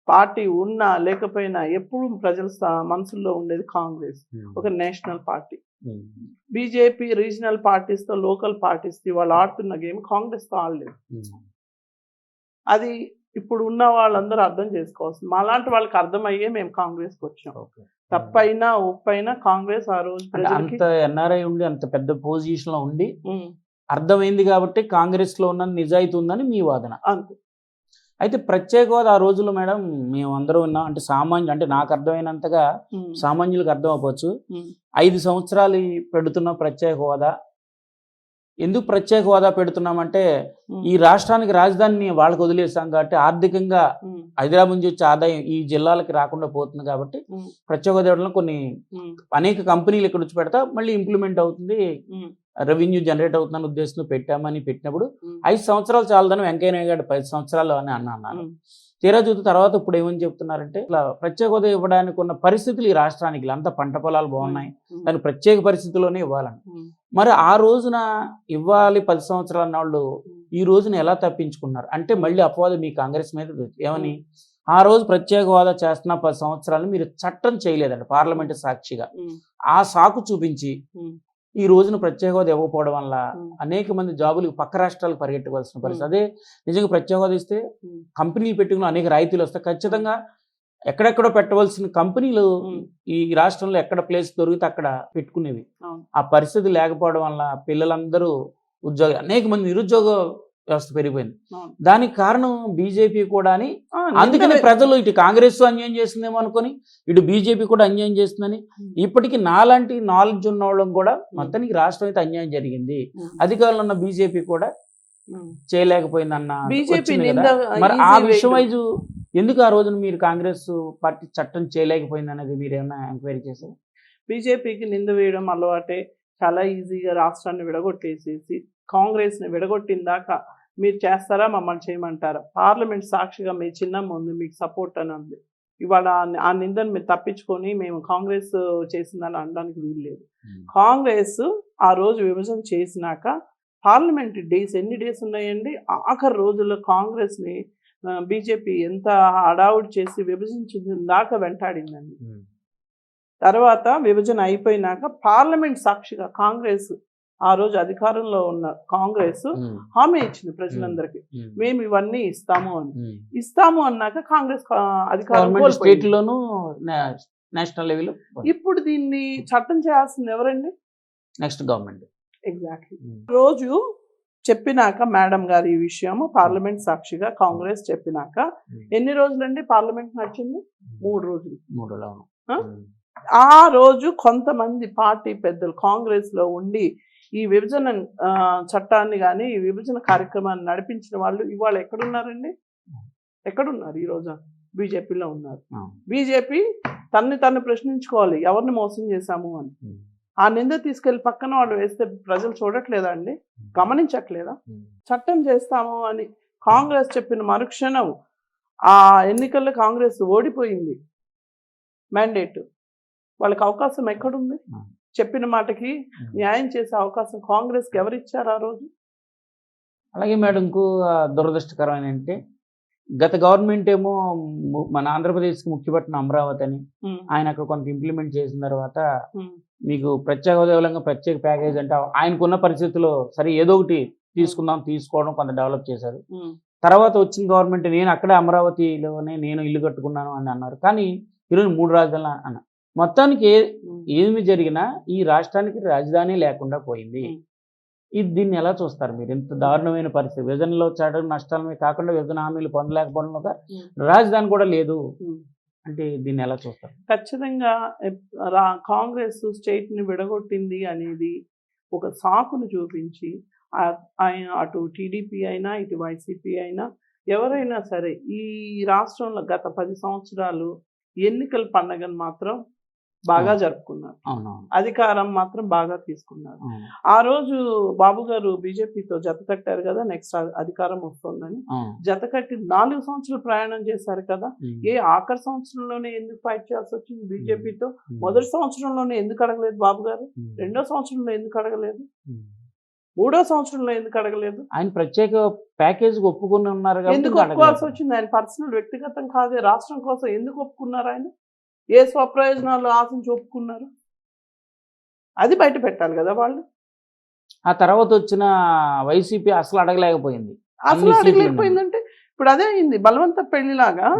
పార్టీ ఉన్నా లేకపోయినా ఎప్పుడు ప్రజల మనసుల్లో ఉండేది కాంగ్రెస్, ఒక national party. BJP regional parties తో, లోకల్ పార్టీస్ తో వాళ్ళు ఆడుతున్న గేమ్ కాంగ్రెస్ తో ఆడలేదు. అది ఇప్పుడు ఉన్న వాళ్ళందరూ అర్థం చేసుకోవాల్సింది. మాలాంటి వాళ్ళకి అర్థమయ్యే మేము కాంగ్రెస్కి వచ్చాం. తప్పైనా ఒప్పైనా కాంగ్రెస్ ఆ రోజు అంత ఎన్ఆర్ఐ ఉండి అంత పెద్ద పొజిషన్ లో ఉండి అర్థమైంది కాబట్టి కాంగ్రెస్ లో ఉన్న నిజాయితీ ఉందని మీ వాదన. అంతే. అయితే ప్రత్యేక హోదా ఆ రోజుల్లో మేడం మేము అందరూ ఉన్నాం అంటే సామాన్యులు, అంటే నాకు అర్థమైనంతగా సామాన్యులకు అర్థం అవ్వచ్చు. 5 సంవత్సరాలు పెడుతున్న ప్రత్యేక హోదా, ఎందుకు ప్రత్యేక హోదా పెడుతున్నామంటే ఈ రాష్ట్రానికి రాజధానిని వాళ్ళకి వదిలేసాం కాబట్టి ఆర్థికంగా హైదరాబాద్ నుంచి వచ్చే ఆదాయం ఈ జిల్లాలకి రాకుండా పోతుంది కాబట్టి ప్రత్యేక హోదా ఇవ్వడంలో అనేక కంపెనీలు ఇక్కడ వచ్చి పెడతా మళ్ళీ ఇంప్లిమెంట్ అవుతుంది, రెవెన్యూ జనరేట్ అవుతుందని ఉద్దేశంతో పెట్టినప్పుడు 5 సంవత్సరాలు చాలదని వెంకయ్య నాయుడు గారు 10 సంవత్సరాలు అని అన్నారు. తీరా చూసిన తర్వాత ఇప్పుడు ఏమని చెప్తున్నారంటే ఇట్లా ప్రత్యేక హోదా ఇవ్వడానికి ఉన్న పరిస్థితులు ఈ రాష్ట్రానికి అంతా పంట పొలాలు బాగున్నాయి, దాని ప్రత్యేక పరిస్థితుల్లోనే ఇవ్వాలని. మరి ఆ రోజున ఇవ్వాలి 10 సంవత్సరాలు అన్న వాళ్ళు ఈ రోజున ఎలా తప్పించుకున్నారు అంటే మళ్ళీ అపవాదం మీ కాంగ్రెస్ మీద ఏమని, ఆ రోజు ప్రత్యేక హోదా చేస్తున్న 10 సంవత్సరాలు మీరు చట్టం చేయలేదండి పార్లమెంట్ సాక్షిగా, ఆ సాకు చూపించి ఈ రోజున ప్రత్యేక హోదా ఇవ్వకపోవడం వల్ల అనేక మంది జాబులు పక్క రాష్ట్రాలకు పరిగెట్టుకోవాల్సిన పరిస్థితి. అదే నిజంగా ప్రత్యేక హోదా ఇస్తే కంపెనీలు పెట్టుకుని అనేక రాయితీలు వస్తాయి. ఖచ్చితంగా ఎక్కడెక్కడో పెట్టవలసిన కంపెనీలు ఈ రాష్ట్రంలో ఎక్కడ ప్లేస్ దొరికితే అక్కడ పెట్టుకునేవి. ఆ పరిస్థితి లేకపోవడం వల్ల పిల్లలందరూ అనేక మంది నిరుద్యోగ వ్యవస్థ పెరిగిపోయింది. దానికి కారణం బీజేపీ కూడా అని. అందుకని ప్రజలు ఇటు కాంగ్రెస్ అన్యాయం చేస్తుందేమో అనుకుని ఇటు బీజేపీ కూడా అన్యాయం చేస్తుందని ఇప్పటికీ నాలాంటి నాలెడ్జ్ ఉన్న వాళ్ళం కూడా మొత్తానికి రాష్ట్రం అయితే అన్యాయం జరిగింది, అధికారంలో ఉన్న బీజేపీ కూడా చేయలేకపోయిందన్న. మరి ఆ విషయం వైజు ఎందుకు ఆ రోజున మీరు కాంగ్రెస్ పార్టీ చట్టం చేయలేకపోయింది అనేది మీరు ఏమైనా ఎంక్వైరీ చేశారు? బీజేపీకి నింద వేయడం అలవాటే. చాలా ఈజీగా రాష్ట్రాన్ని విడగొట్టేసేసి కాంగ్రెస్ని విడగొట్టిన దాకా మీరు చేస్తారా, మమ్మల్ని చేయమంటారా, పార్లమెంట్ సాక్షిగా మీ చిన్నమ్మ ఉంది మీకు సపోర్ట్ అని ఉంది. ఇవాళ ఆ నిందను మీరు తప్పించుకొని మేము కాంగ్రెస్ చేసిందని అనడానికి వీలు లేదు. కాంగ్రెస్ ఆ రోజు విభజన చేసినాక పార్లమెంట్ డేస్ ఎన్ని డేస్ ఉన్నాయండి, ఆఖరి రోజుల్లో కాంగ్రెస్ని బీజేపీ ఎంత హడావుడి చేసి విభజించిన దాకా వెంటాడిందండి. తర్వాత విభజన అయిపోయినాక పార్లమెంట్ సాక్షిగా కాంగ్రెస్ ఆ రోజు అధికారంలో ఉన్న కాంగ్రెస్ హామీ ఇచ్చింది ప్రజలందరికీ, మేము ఇవన్నీ ఇస్తాము అని. ఇస్తాము అన్నాక కాంగ్రెస్ అధికారం కోల్పోయింది. స్టేట్ లోను నేషనల్ లెవెల్ ఇప్పుడు దీన్ని చట్టం చేయాల్సింది ఎవరండి? Next government. ఎగ్జాక్ట్లీ. రోజు చెప్పినాక మేడం గారు ఈ విషయం పార్లమెంట్ సాక్షిగా కాంగ్రెస్ చెప్పినాక ఎన్ని రోజులండి పార్లమెంట్ నడిచింది? 3 రోజులు. 3 రోజులు. ఆ రోజు కొంతమంది పార్టీ పెద్దలు కాంగ్రెస్ లో ఉండి ఈ విభజన చట్టాన్ని కానీ ఈ విభజన కార్యక్రమాన్ని నడిపించిన వాళ్ళు ఇవాళ ఎక్కడున్నారండి? ఎక్కడున్నారు? ఈ రోజు బీజేపీలో ఉన్నారు. బీజేపీ తను ప్రశ్నించుకోవాలి, ఎవరిని మోసం చేశాము అని. ఆ నింద తీసుకెళ్లి పక్కన వాళ్ళు వేస్తే ప్రజలు చూడట్లేదా అండి? గమనించట్లేదా? చట్టం చేస్తాము అని కాంగ్రెస్ చెప్పిన మరుక్షణం ఆ ఎన్నికల్లో కాంగ్రెస్ ఓడిపోయింది. మ్యాండేట్ వాళ్ళకి అవకాశం ఎక్కడుంది? చెప్పిన మాటకి న్యాయం చేసే అవకాశం కాంగ్రెస్కి ఎవరిచ్చారు ఆ రోజు? అలాగే మేడం, ఇంకో దురదృష్టకరమైన అంటే గత గవర్నమెంట్ ఏమో మన ఆంధ్రప్రదేశ్కి ముఖ్యపట్టిన అమరావతి అని ఆయన అక్కడ కొంత ఇంప్లిమెంట్ చేసిన తర్వాత మీకు ప్రత్యేక హోదాలంగా ప్రత్యేక ప్యాకేజ్ అంటే ఆయనకున్న పరిస్థితుల్లో సరే ఏదో ఒకటి తీసుకోవడం కొంత డెవలప్ చేశారు. తర్వాత వచ్చిన గవర్నమెంట్ నేను అక్కడే అమరావతిలోనే నేను ఇల్లు కట్టుకున్నాను అని అన్నారు. కానీ ఈరోజు 3 రాజధానులు అన్న మొత్తానికి ఏమి జరిగినా ఈ రాష్ట్రానికి రాజధాని లేకుండా పోయింది. దీన్ని ఎలా చూస్తారు మీరు? ఇంత దారుణమైన పరిస్థితి, విభజనలో చాటు నష్టాలమే కాకుండా విభజన హామీలు పొందలేకపోవడం, రాజధాని కూడా లేదు అంటే దీన్ని ఎలా చూస్తారు? ఖచ్చితంగా కాంగ్రెస్ స్టేట్ ని విడగొట్టింది అనేది ఒక సాకును చూపించి అటు టీడీపీ అయినా ఇటు వైసీపీ అయినా ఎవరైనా సరే ఈ రాష్ట్రంలో గత 10 సంవత్సరాలు ఎన్నికల పండగను మాత్రం బాగా జరుపుకున్నారు. అధికారం మాత్రం బాగా తీసుకున్నారు. ఆ రోజు బాబు గారు బీజేపీతో జత కట్టారు కదా, నెక్స్ట్ అధికారం వస్తుందని. జత కట్టి 4 సంవత్సరాలు ప్రయాణం చేశారు కదా. ఆఖరి సంవత్సరంలోనే ఎందుకు ఫైట్ చేయాల్సి వచ్చింది బీజేపీతో? మొదటి సంవత్సరంలోనే ఎందుకు అడగలేదు బాబు గారు? 2వ సంవత్సరంలో ఎందుకు అడగలేదు? 3వ సంవత్సరంలో ఎందుకు అడగలేదు? ఆయన ప్రత్యేక ప్యాకేజ్ ఒప్పుకుని ఉన్నారు. ఎందుకు ఒప్పుకోవాల్సి వచ్చింది? ఆయన పర్సనల్ వ్యక్తిగతం కాదే, రాష్ట్రం కోసం ఎందుకు ఒప్పుకున్నారు? ఆయన ఏ స్వప్రయోజనాలు ఆశించి ఒప్పుకున్నారు? అది బయట పెట్టాలి కదా వాళ్ళు. ఆ తర్వాత వచ్చిన వైసీపీ అసలు అడగలేకపోయింది. అసలు అడగలేకపోయిందంటే ఇప్పుడు అదే అయింది, బలవంత పెళ్లిలాగా.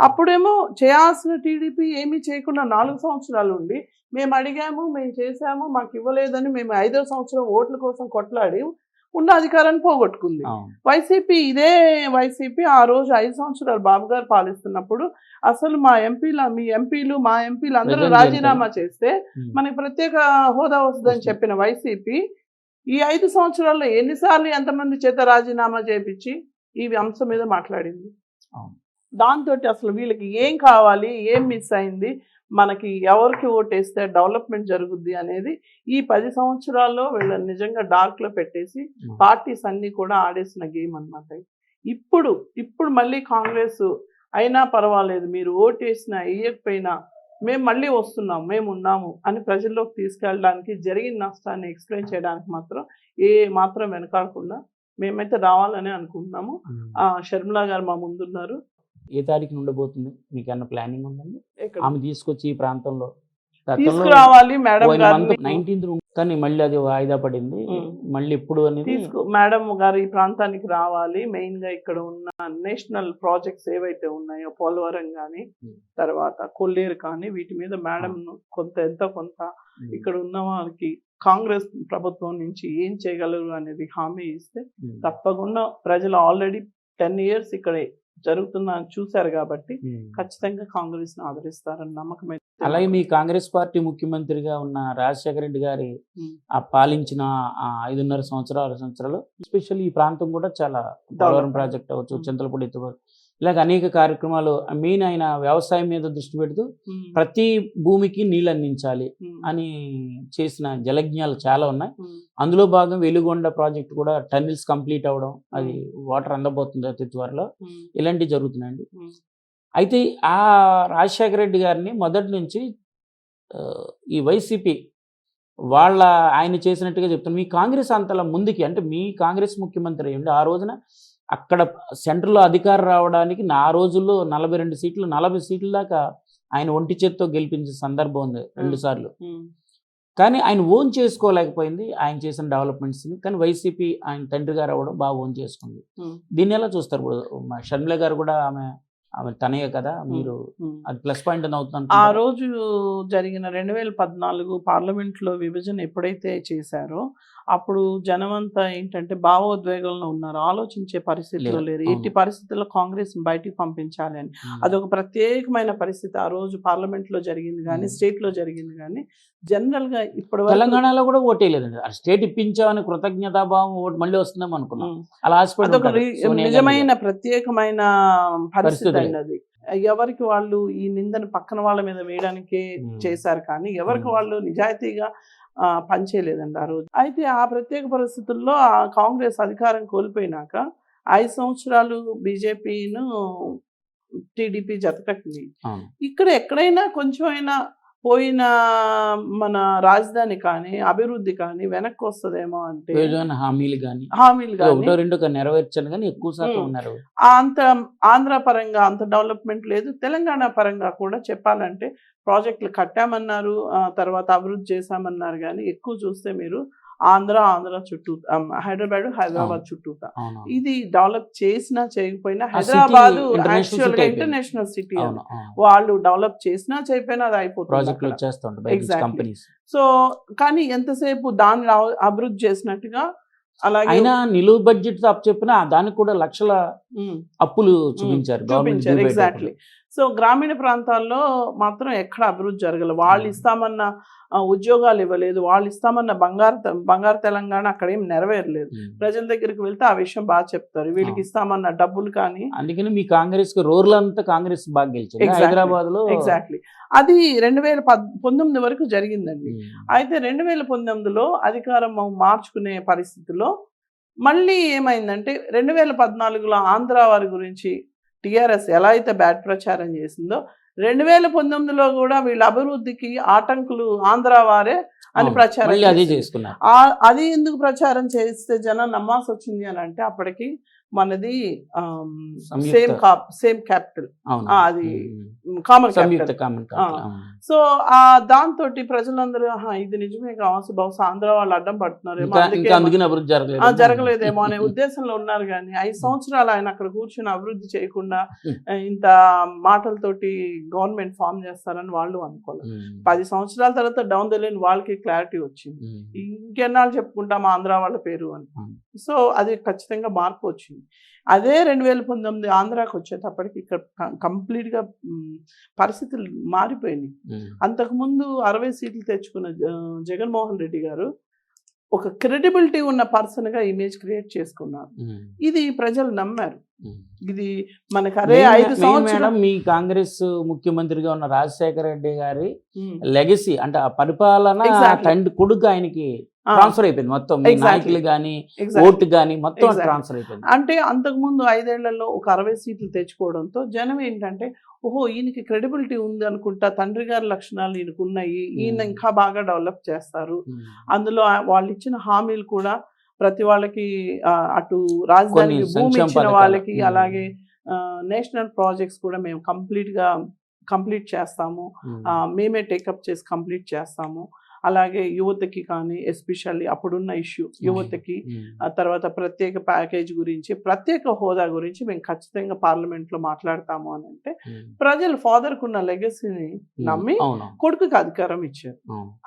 అప్పుడేమో చేయాల్సిన టీడీపీ ఏమీ చేయకుండా 4 సంవత్సరాలు ఉండి మేము అడిగాము, మేము చేశాము, మాకు ఇవ్వలేదని మేము 5వ సంవత్సరం ఓట్ల కోసం కొట్లాడి ఉన్న అధికారాన్ని పోగొట్టుకుంది. వైసీపీ వైసీపీ ఆ రోజు 5 సంవత్సరాలు బాబు గారు పాలిస్తున్నప్పుడు అసలు మీ ఎంపీలు మా ఎంపీలు అందరూ రాజీనామా చేస్తే మనకి ప్రత్యేక హోదా వస్తుందని చెప్పిన వైసీపీ ఈ 5 సంవత్సరాల్లో ఎన్నిసార్లు ఎంతమంది చేత రాజీనామా చేపించి ఈ అంశం మీద మాట్లాడింది. దాంతో అసలు వీళ్ళకి ఏం కావాలి, ఏం మిస్ అయింది, మనకి ఎవరికి ఓటేస్తే డెవలప్మెంట్ జరుగుద్ది అనేది ఈ 10 సంవత్సరాల్లో వీళ్ళని నిజంగా డార్క్ లో పెట్టేసి పార్టీస్ అన్ని కూడా ఆడేసిన గేమ్ అన్నమాట. ఇప్పుడు మళ్ళీ కాంగ్రెస్ అయినా పర్వాలేదు, మీరు ఓటేసినా వేయకపోయినా మేము మళ్ళీ వస్తున్నాం, మేము ఉన్నాము అని ప్రజల్లోకి తీసుకెళ్ళడానికి, జరిగిన నష్టాన్ని ఎక్స్ప్లెయిన్ చేయడానికి మాత్రం మాత్రం వెనకాడకుండా మేమైతే రావాలని అనుకుంటున్నాము. షర్మిల గారు మా ముందున్నారు. ఏ తారీఖున ఉండబోతుంది? మీకు ఏమన్నా ప్లానింగ్ ఉందండి? ఆమె తీసుకొచ్చి ఈ ప్రాంతంలో తీసుకురావాలి మేడం గారు. 19th కానీ మళ్ళీ అది వాయిదా పడింది. మళ్ళీ ఎప్పుడు అనేది మేడం గారు ఈ ప్రాంతానికి రావాలి. మెయిన్ గా ఇక్కడ ఉన్న నేషనల్ ప్రాజెక్ట్స్ ఏవైతే ఉన్నాయో పోలవరం కానీ తర్వాత కొల్లేరు కానీ వీటి మీద మేడం ఎంతో కొంత ఇక్కడ ఉన్న వాళ్ళకి కాంగ్రెస్ ప్రభుత్వం నుంచి ఏం చేయగలరు అనేది హామీ ఇస్తే తప్పకుండా ప్రజలు ఆల్రెడీ 10 years ఇక్కడే జరుగుతుందని చూశారు కాబట్టి ఖచ్చితంగా కాంగ్రెస్ ని ఆదరిస్తారని నమ్మకం. అలాగే మీ కాంగ్రెస్ పార్టీ ముఖ్యమంత్రిగా ఉన్న రాజశేఖర రెడ్డి గారి ఆ పాలించిన 5.5 సంవత్సరాలు 6 సంవత్సరాలు ఎస్పెషల్లీ ఈ ప్రాంతం కూడా చాలా పోలవరం ప్రాజెక్ట్ అవ్వచ్చు, చింతలపూడి ఇలాగ అనేక కార్యక్రమాలు. మెయిన్ ఆయన వ్యవసాయం మీద దృష్టి పెడుతూ ప్రతి భూమికి నీళ్ళు అందించాలి అని చేసిన జలజ్ఞాలు చాలా ఉన్నాయి. అందులో భాగం వెలుగొండ ప్రాజెక్ట్ కూడా టన్నెల్స్ కంప్లీట్ అవ్వడం, అది వాటర్ అందబోతుంది అతి త్వరలో. ఇలాంటివి జరుగుతున్నాయండి. అయితే ఆ రాజశేఖర రెడ్డి గారిని మొదటి నుంచి ఈ వైసీపీ ఆయన చేసినట్టుగా చెప్తున్నారు. మీ కాంగ్రెస్ అంతలా ముందుకి అంటే మీ కాంగ్రెస్ ముఖ్యమంత్రి అయ్యండి ఆ రోజున అక్కడ సెంట్రల్లో అధికారం రావడానికి ఆ రోజుల్లో 42 సీట్లు 40 సీట్ల దాకా ఆయన ఒంటి చేత్తో గెలిపించే సందర్భం ఉంది 2 సార్లు. కానీ ఆయన ఓన్ చేసుకోలేకపోయింది ఆయన చేసిన డెవలప్మెంట్స్ని. కానీ వైసీపీ ఆయన తండ్రి గారు అవ్వడం బాగా ఓన్ చేసుకుంది. దీన్ని ఎలా చూస్తారు? ఇప్పుడు మా షర్మిల గారు కూడా ఆమె తనయే కదా, మీరు అది ప్లస్ పాయింట్ అని అవుతుంది. ఆ రోజు జరిగిన 2014 పార్లమెంట్లో విభజన ఎప్పుడైతే చేశారో అప్పుడు జనమంతా ఏంటంటే భావోద్వేగంలో ఉన్నారు, ఆలోచించే పరిస్థితిలో లేరు. ఎట్టి పరిస్థితుల్లో కాంగ్రెస్ బయటికి పంపించాలి అని. అదొక ప్రత్యేకమైన పరిస్థితి ఆ రోజు పార్లమెంట్లో జరిగింది కానీ స్టేట్లో జరిగింది కానీ. జనరల్ గా ఇప్పుడు తెలంగాణలో కూడా ఓటేయలేదండి. స్టేట్ ఇప్పించామని కృతజ్ఞతాభావం ఓటు మళ్ళీ వస్తుందేమో అనుకున్నాం. అలా అదొక నిజమైన ప్రత్యేకమైన పరిస్థితి అండి అది. ఎవరికి వాళ్ళు ఈ నిందను పక్కన వాళ్ళ మీద వేయడానికే చేశారు కానీ ఎవరికి వాళ్ళు నిజాయితీగా పనిచేయలేదండి ఆ రోజు. అయితే ఆ ప్రత్యేక పరిస్థితుల్లో ఆ కాంగ్రెస్ అధికారం కోల్పోయినాక 5 సంవత్సరాలు బీజేపీను టీడీపీ జతకట్టింది. ఇక్కడ ఎక్కడైనా కొంచెం అయినా పోయిన మన రాజధాని కానీ అభివృద్ధి కానీ వెనక్కి వస్తుందేమో అంటే హామీలు కానీ నెరవేర్చాను కానీ ఎక్కువ శాతం ఉన్నారు. అంత ఆంధ్ర పరంగా అంత డెవలప్మెంట్ లేదు. తెలంగాణ పరంగా కూడా చెప్పాలంటే ప్రాజెక్టులు కట్టామన్నారు, తర్వాత అభివృద్ధి చేశామన్నారు కానీ ఎక్కువ చూస్తే మీరు ఆంధ్ర చుట్టూ, హైదరాబాద్ చుట్టూతా ఇది డెవలప్ చేసినా చేయకపోయినా, హైదరాబాద్ యాక్చువల్ గా ఇంటర్నేషనల్ సిటీ, వాళ్ళు డెవలప్ చేసినా చేయకపోయినా అది అయిపోతుంది. సో కానీ ఎంతసేపు దాన్ని అభివృద్ధి చేసినట్టుగా అలాగే నిలువు బడ్జెట్ చెప్పినా దానికి కూడా లక్షల అప్పులు చూపించారు. ఎగ్జాక్ట్లీ. సో గ్రామీణ ప్రాంతాల్లో మాత్రం ఎక్కడ అభివృద్ధి జరగలేదు. వాళ్ళు ఇస్తామన్న ఉద్యోగాలు ఇవ్వలేదు, వాళ్ళు ఇస్తామన్న బంగారు తెలంగాణ అక్కడ ఏం నెరవేరలేదు. ప్రజల దగ్గరికి వెళ్తే ఆ విషయం బాగా చెప్తారు, వీళ్ళకి ఇస్తామన్న డబ్బులు కానీ. అందుకని మీ కాంగ్రెస్ రోర్లు అంతా కాంగ్రెస్ బాగా గెలిచింది హైదరాబాద్ లో. ఎగ్జాక్ట్లీ. అది 2019 వరకు జరిగిందండి. అయితే 2019లో అధికారం మార్చుకునే పరిస్థితిలో మళ్ళీ ఏమైందంటే 2014లో ఆంధ్ర వారి గురించి టీఆర్ఎస్ ఎలా అయితే బ్యాడ్ ప్రచారం చేసిందో 2019లో కూడా వీళ్ళ అభివృద్ధికి ఆటంకులు ఆంధ్ర వారే అని ప్రచారం చేసుకున్నారు. అది ఎందుకు ప్రచారం చేస్తే జనం నమ్మాల్సి వచ్చింది అని అంటే అప్పటికి మనది సేమ్ క్యాపిటల్, అది కామన్ క్యాపిటల్. సో దాంతో ప్రజలందరూ ఇది నిజమే కావచ్చు, బహుశా ఆంధ్ర వాళ్ళు అడ్డం పడుతున్నారు, జరగలేదేమో అనే ఉద్దేశంలో ఉన్నారు. కానీ 5 సంవత్సరాలు ఆయన అక్కడ కూర్చొని అభివృద్ధి చేయకుండా ఇంత మాటలతోటి గవర్నమెంట్ ఫామ్ చేస్తారని వాళ్ళు అనుకోలేదు. 10 సంవత్సరాల తర్వాత డౌన్ ద లైన్ వాళ్ళకి క్లారిటీ వచ్చింది, ఇంకెన్నాళ్ళు చెప్పుకుంటాం ఆంధ్ర వాళ్ళ పేరు అని. సో అది ఖచ్చితంగా మార్పు వచ్చింది. అదే 2019 ఆంధ్రాకి వచ్చేటప్పటికి ఇక్కడ కంప్లీట్గా పరిస్థితులు మారిపోయినాయి. అంతకుముందు 60 సీట్లు తెచ్చుకున్న జగన్మోహన్ రెడ్డి గారు ఒక క్రెడిబిలిటీ ఉన్న పర్సన్ గా ఇమేజ్ క్రియేట్ చేసుకున్నారు. ఇది ప్రజలు నమ్మారు. ఇది మనకు అరే 5 సంవత్సరాలు మీ కాంగ్రెస్ ముఖ్యమంత్రిగా ఉన్న రాజశేఖర రెడ్డి గారి లెగసీ అంటే ఆ పరిపాలన తండ్రి కొడుకు ఆయనకి ట్రాన్స్ఫర్ అయిపోయింది మొత్తం, నాయకులు గానీ ఓటు గానీ మొత్తం ట్రాన్స్ఫర్ అయిపోయింది. అంటే అంతకు ముందు 5 ఏళ్లలో ఒక 60 సీట్లు తెచ్చుకోవడంతో జనం ఏంటంటే ఓహో ఈయనకి క్రెడిబిలిటీ ఉంది అనుకుంటా, తండ్రి గారి లక్షణాలు ఈయనకు ఉన్నాయి, ఈయన ఇంకా బాగా డెవలప్ చేస్తారు. అందులో వాళ్ళు ఇచ్చిన హామీలు కూడా ప్రతి వాళ్ళకి, అటు రాజధానికి భూమి ఇచ్చిన వాళ్ళకి అలాగే నేషనల్ ప్రాజెక్ట్స్ కూడా మేము కంప్లీట్ చేస్తాము, మేమే టేకప్ చేసి కంప్లీట్ చేస్తాము. అలాగే యువతకి కానీ ఎస్పెషల్లీ అప్పుడున్న ఇష్యూ యువతకి, తర్వాత ప్రత్యేక ప్యాకేజ్ గురించి, ప్రత్యేక హోదా గురించి మేము ఖచ్చితంగా పార్లమెంట్లో మాట్లాడతాము అని అంటే ప్రజలు ఫాదర్కు ఉన్న లెగసీని నమ్మి కొడుకుకి అధికారం ఇచ్చారు.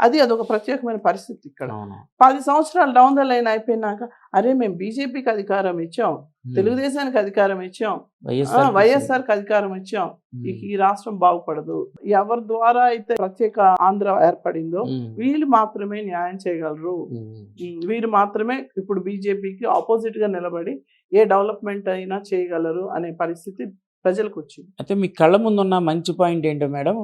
అదొక ప్రత్యేకమైన పరిస్థితి. ఇక్కడ 10 సంవత్సరాలు డౌన్ ద లైన్ అయిపోయినాక అరే మేము బీజేపీకి అధికారం ఇచ్చాం, తెలుగుదేశానికి అధికారం ఇచ్చాం, వైఎస్ఆర్కి అధికారం ఇచ్చాం, ఈ రాష్ట్రం బాగుపడదు. ఎవరి ద్వారా అయితే ప్రత్యేక ఆంధ్ర ఏర్పడిందో వీళ్ళు మాత్రమే న్యాయం చేయగలరు, వీరు మాత్రమే ఇప్పుడు బీజేపీకి ఆపోజిట్ గా నిలబడి ఏ డెవలప్మెంట్ అయినా చేయగలరు అనే పరిస్థితి ప్రజలకు వచ్చింది. అయితే మీ కళ్ళ ముందున్న మంచి పాయింట్ ఏంటో మేడం,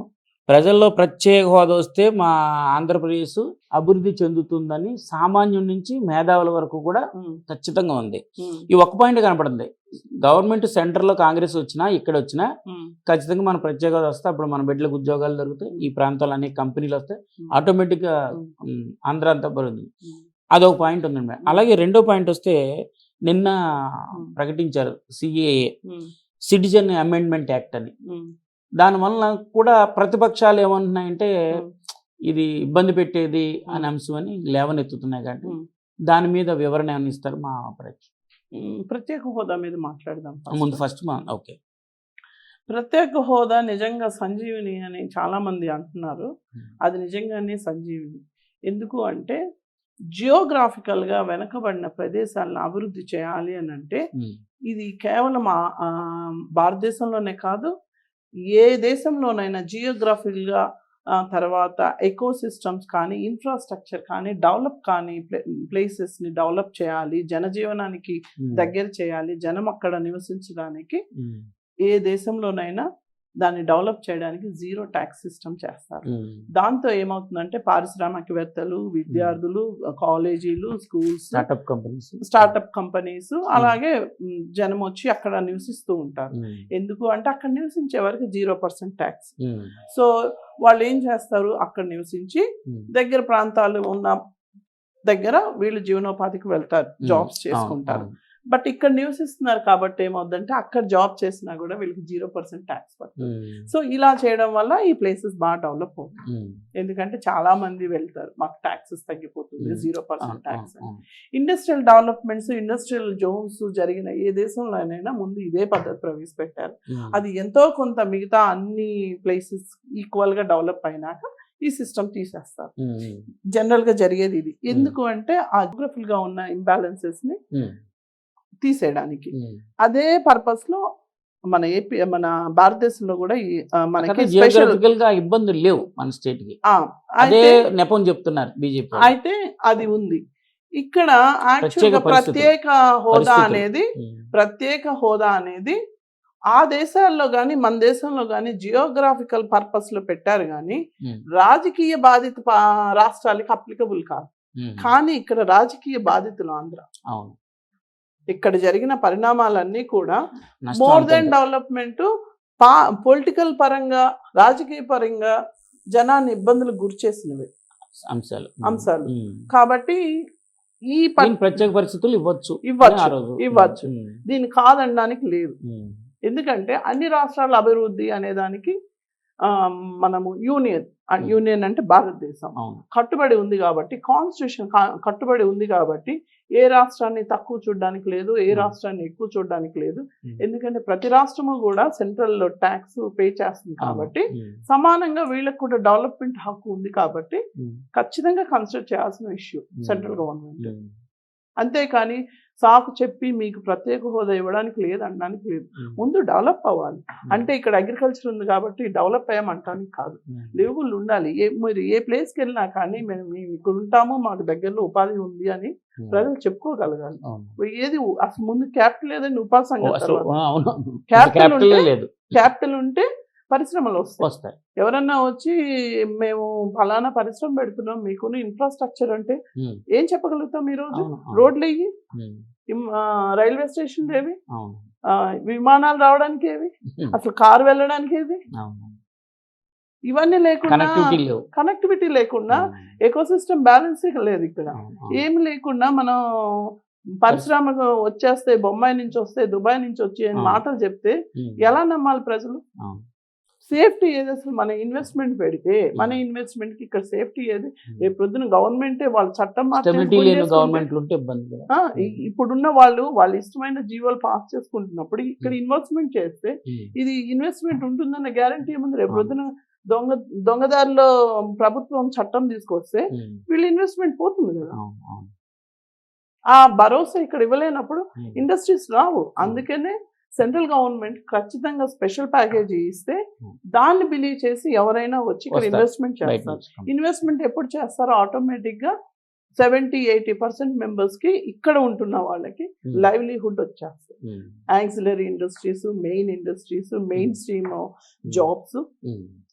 ప్రజల్లో ప్రత్యేక హోదా వస్తే మా ఆంధ్రప్రదేశ్ అభివృద్ధి చెందుతుందని సామాన్యుడి నుంచి మేధావుల వరకు కూడా ఖచ్చితంగా ఉంది. ఈ ఒక్క పాయింట్ కనపడుతుంది, గవర్నమెంట్ సెంటర్లో కాంగ్రెస్ వచ్చినా ఇక్కడ వచ్చినా ఖచ్చితంగా మన ప్రత్యేక హోదా వస్తే అప్పుడు మన బిడ్డలకు ఉద్యోగాలు దొరుకుతాయి, ఈ ప్రాంతాల్లో అనేక కంపెనీలు వస్తాయి, ఆటోమేటిక్గా ఆంధ్ర అంతా అభివృద్ధి. అదొక పాయింట్ ఉందండి మేడం. అలాగే రెండో పాయింట్ వస్తే నిన్న ప్రకటించారు సిఏఏ, సిటిజన్ అమెండ్మెంట్ యాక్ట్ అని. దానివల్ల కూడా ప్రతిపక్షాలు ఏమంటున్నాయంటే ఇది ఇబ్బంది పెట్టేది అనే అంశం అని లేవనెత్తుతున్నాయి కాబట్టి దాని మీద వివరణ ఏమైనా ఇస్తారు మా ప్రత్యేక హోదా మీద మాట్లాడదాం ముందు ఫస్ట్ ఓకే. ప్రత్యేక హోదా నిజంగా సంజీవిని అని చాలా మంది అంటున్నారు. అది నిజంగానే సంజీవిని. ఎందుకు అంటే జియోగ్రాఫికల్గా వెనకబడిన ప్రదేశాలను అభివృద్ధి చేయాలి అని అంటే ఇది కేవలం భారతదేశంలోనే కాదు, ఏ దేశంలోనైనా జియోగ్రాఫికల్గా తర్వాత ఎకోసిస్టమ్స్ కానీ ఇన్ఫ్రాస్ట్రక్చర్ కానీ డెవలప్ కానీ ప్లేసెస్ని డెవలప్ చేయాలి, జనజీవనానికి దగ్గర చేయాలి, జనం అక్కడ నివసించడానికి ఏ దేశంలోనైనా దాన్ని డెవలప్ చేయడానికి జీరో ట్యాక్స్ సిస్టమ్ చేస్తారు. దాంతో ఏమవుతుందంటే పారిశ్రామికవేత్తలు, విద్యార్థులు, కాలేజీలు, స్కూల్స్, స్టార్టప్ కంపెనీస్ అలాగే జనం వచ్చి అక్కడ నివసిస్తూ ఉంటారు. ఎందుకు అంటే అక్కడ నివసించే వరకు 0% ట్యాక్స్. సో వాళ్ళు ఏం చేస్తారు, అక్కడ నివసించి దగ్గర ప్రాంతాలు ఉన్న దగ్గర వీళ్ళు జీవనోపాధికి వెళ్తారు, జాబ్స్ చేసుకుంటారు. బట్ ఇక్కడ నివసిస్తున్నారు కాబట్టి ఏమవుతుందంటే అక్కడ జాబ్ చేసినా కూడా వీళ్ళకి 0% ట్యాక్స్ పడుతుంది. సో ఇలా చేయడం వల్ల ఈ ప్లేసెస్ బాగా డెవలప్ అవుతుంది. ఎందుకంటే చాలా మంది వెళ్తారు, మాకు ట్యాక్సెస్ తగ్గిపోతుంది, 0% tax. Industrial developments, industrial Jones జరిగిన ఏ దేశంలోనైనా ముందు ఇదే పద్ధతి ప్రవేశపెట్టారు. అది ఎంతో కొంత మిగతా అన్ని ప్లేసెస్ ఈక్వల్ గా డెవలప్ అయినాక ఈ సిస్టమ్ తీసేస్తారు. జనరల్ గా జరిగేది ఇది. ఎందుకు అంటే ఆ జియోగ్రఫికల్ గా ఉన్న ఇంబ్యాలెన్సెస్ ని తీసేయడానికి. అదే పర్పస్ లో మన భారతదేశంలో కూడా మనకి జియోగ్రఫికల్ గా ఇబ్బందులు లేవు మన స్టేట్ కి, అదే నెపం చెప్తున్నారు బీజేపీ. అయితే అది ఉంది ఇక్కడ. యాక్చువల్గా ప్రత్యేక హోదా అనేది ఆ దేశాల్లో కానీ మన దేశంలో కానీ జియోగ్రాఫికల్ పర్పస్ లో పెట్టారు కానీ రాజకీయ బాధిత రాష్ట్రాలకి అప్లికబుల్ కాదు. కానీ ఇక్కడ రాజకీయ బాధితులు ఆంధ్ర. అవును, ఇక్కడ జరిగిన పరిణామాలన్నీ కూడా మోర్ దెన్ డెవలప్మెంట్ పొలిటికల్ పరంగా, రాజకీయ పరంగా జనాన్ని ఇబ్బందులకు గురి చేసినవి అంశాలు. కాబట్టి ఈ ప్రత్యేక పరిస్థితులు ఇవ్వచ్చు, దీన్ని కాదనడానికి లేదు. ఎందుకంటే అన్ని రాష్ట్రాల అభివృద్ధి అనే దానికి మనము యూనియన్ అంటే భారతదేశం కట్టుబడి ఉంది కాబట్టి, కాన్స్టిట్యూషన్ కట్టుబడి ఉంది కాబట్టి ఏ రాష్ట్రాన్ని తక్కువ చూడడానికి లేదు, ఏ రాష్ట్రాన్ని ఎక్కువ చూడడానికి లేదు. ఎందుకంటే ప్రతి రాష్ట్రము కూడా సెంట్రల్ ట్యాక్స్ పే చేస్తుంది కాబట్టి సమానంగా వీళ్ళకి కూడా డెవలప్మెంట్ హక్కు ఉంది కాబట్టి ఖచ్చితంగా కన్సిడర్ చేయాల్సిన ఇష్యూ సెంట్రల్ గవర్నమెంట్. అంతేకాని సాకు చెప్పి మీకు ప్రత్యేక హోదా ఇవ్వడానికి లేదు అనడానికి లేదు. ముందు డెవలప్ అవ్వాలి. అంటే ఇక్కడ అగ్రికల్చర్ ఉంది కాబట్టి డెవలప్ అయ్యామంటానికి కాదు, లివబుల్ ఉండాలి. మీరు ఏ ప్లేస్కి వెళ్ళినా కానీ మేము ఇక్కడ ఉంటాము, మాకు దగ్గరలో ఉపాధి ఉంది అని ప్రజలు చెప్పుకోగలగాలి. ఏది అసలు ముందు క్యాపిటల్ లేదని ఉపాధి సంఘం, క్యాపిటల్ ఉంటే పరిశ్రమలు వస్తాయి. ఎవరన్నా వచ్చి మేము ఫలానా పరిశ్రమ పెడుతున్నాం, మీకున్న ఇన్ఫ్రాస్ట్రక్చర్ అంటే ఏం చెప్పగలుగుతాం? ఈ రోజు రోడ్లు ఏవి, రైల్వే స్టేషన్లు ఏవి, విమానాలు రావడానికి ఏవి, అసలు కారు వెళ్ళడానికి ఏది, ఇవన్నీ లేకుండా, కనెక్టివిటీ లేకుండా, ఎకోసిస్టమ్ బ్యాలెన్స్ లేదు. ఇక్కడ ఏమి లేకుండా మనం పరిశ్రమకు వచ్చేస్తే బొంబాయి నుంచి వస్తే, దుబాయ్ నుంచి వచ్చి అని మాటలు చెప్తే ఎలా నమ్మాలి ప్రజలు? సేఫ్టీ ఏది? అసలు మన ఇన్వెస్ట్మెంట్ పెడితే మన ఇన్వెస్ట్మెంట్ కి ఇక్కడ సేఫ్టీ ఏది? రేపు పొద్దున గవర్నమెంటే వాళ్ళ చట్టం ఇప్పుడున్న వాళ్ళ ఇష్టమైన జీవోలు పాస్ చేసుకుంటున్నప్పుడు ఇక్కడ ఇన్వెస్ట్మెంట్ చేస్తే ఇది ఇన్వెస్ట్మెంట్ ఉంటుందన్న గ్యారంటీ ఏముంది? రేపు పొద్దున దొంగదారిలో ప్రభుత్వం చట్టం తీసుకొస్తే వీళ్ళ ఇన్వెస్ట్మెంట్ పోతుంది కదా. ఆ భరోసా ఇక్కడ ఇవ్వలేనప్పుడు ఇండస్ట్రీస్ రావు. అందుకనే సెంట్రల్ గవర్నమెంట్ ఖచ్చితంగా స్పెషల్ ప్యాకేజీ ఇస్తే దాన్ని బిలీవ్ చేసి ఎవరైనా వచ్చి ఇక్కడ ఇన్వెస్ట్మెంట్ చేస్తారు. ఇన్వెస్ట్మెంట్ ఎప్పుడు చేస్తారో ఆటోమేటిక్ గా 70-80% మెంబర్స్ కి ఇక్కడ ఉంటున్న వాళ్ళకి లైవ్లీహుడ్ వచ్చేస్తుంది. Auxiliary industries, mainstream jobs,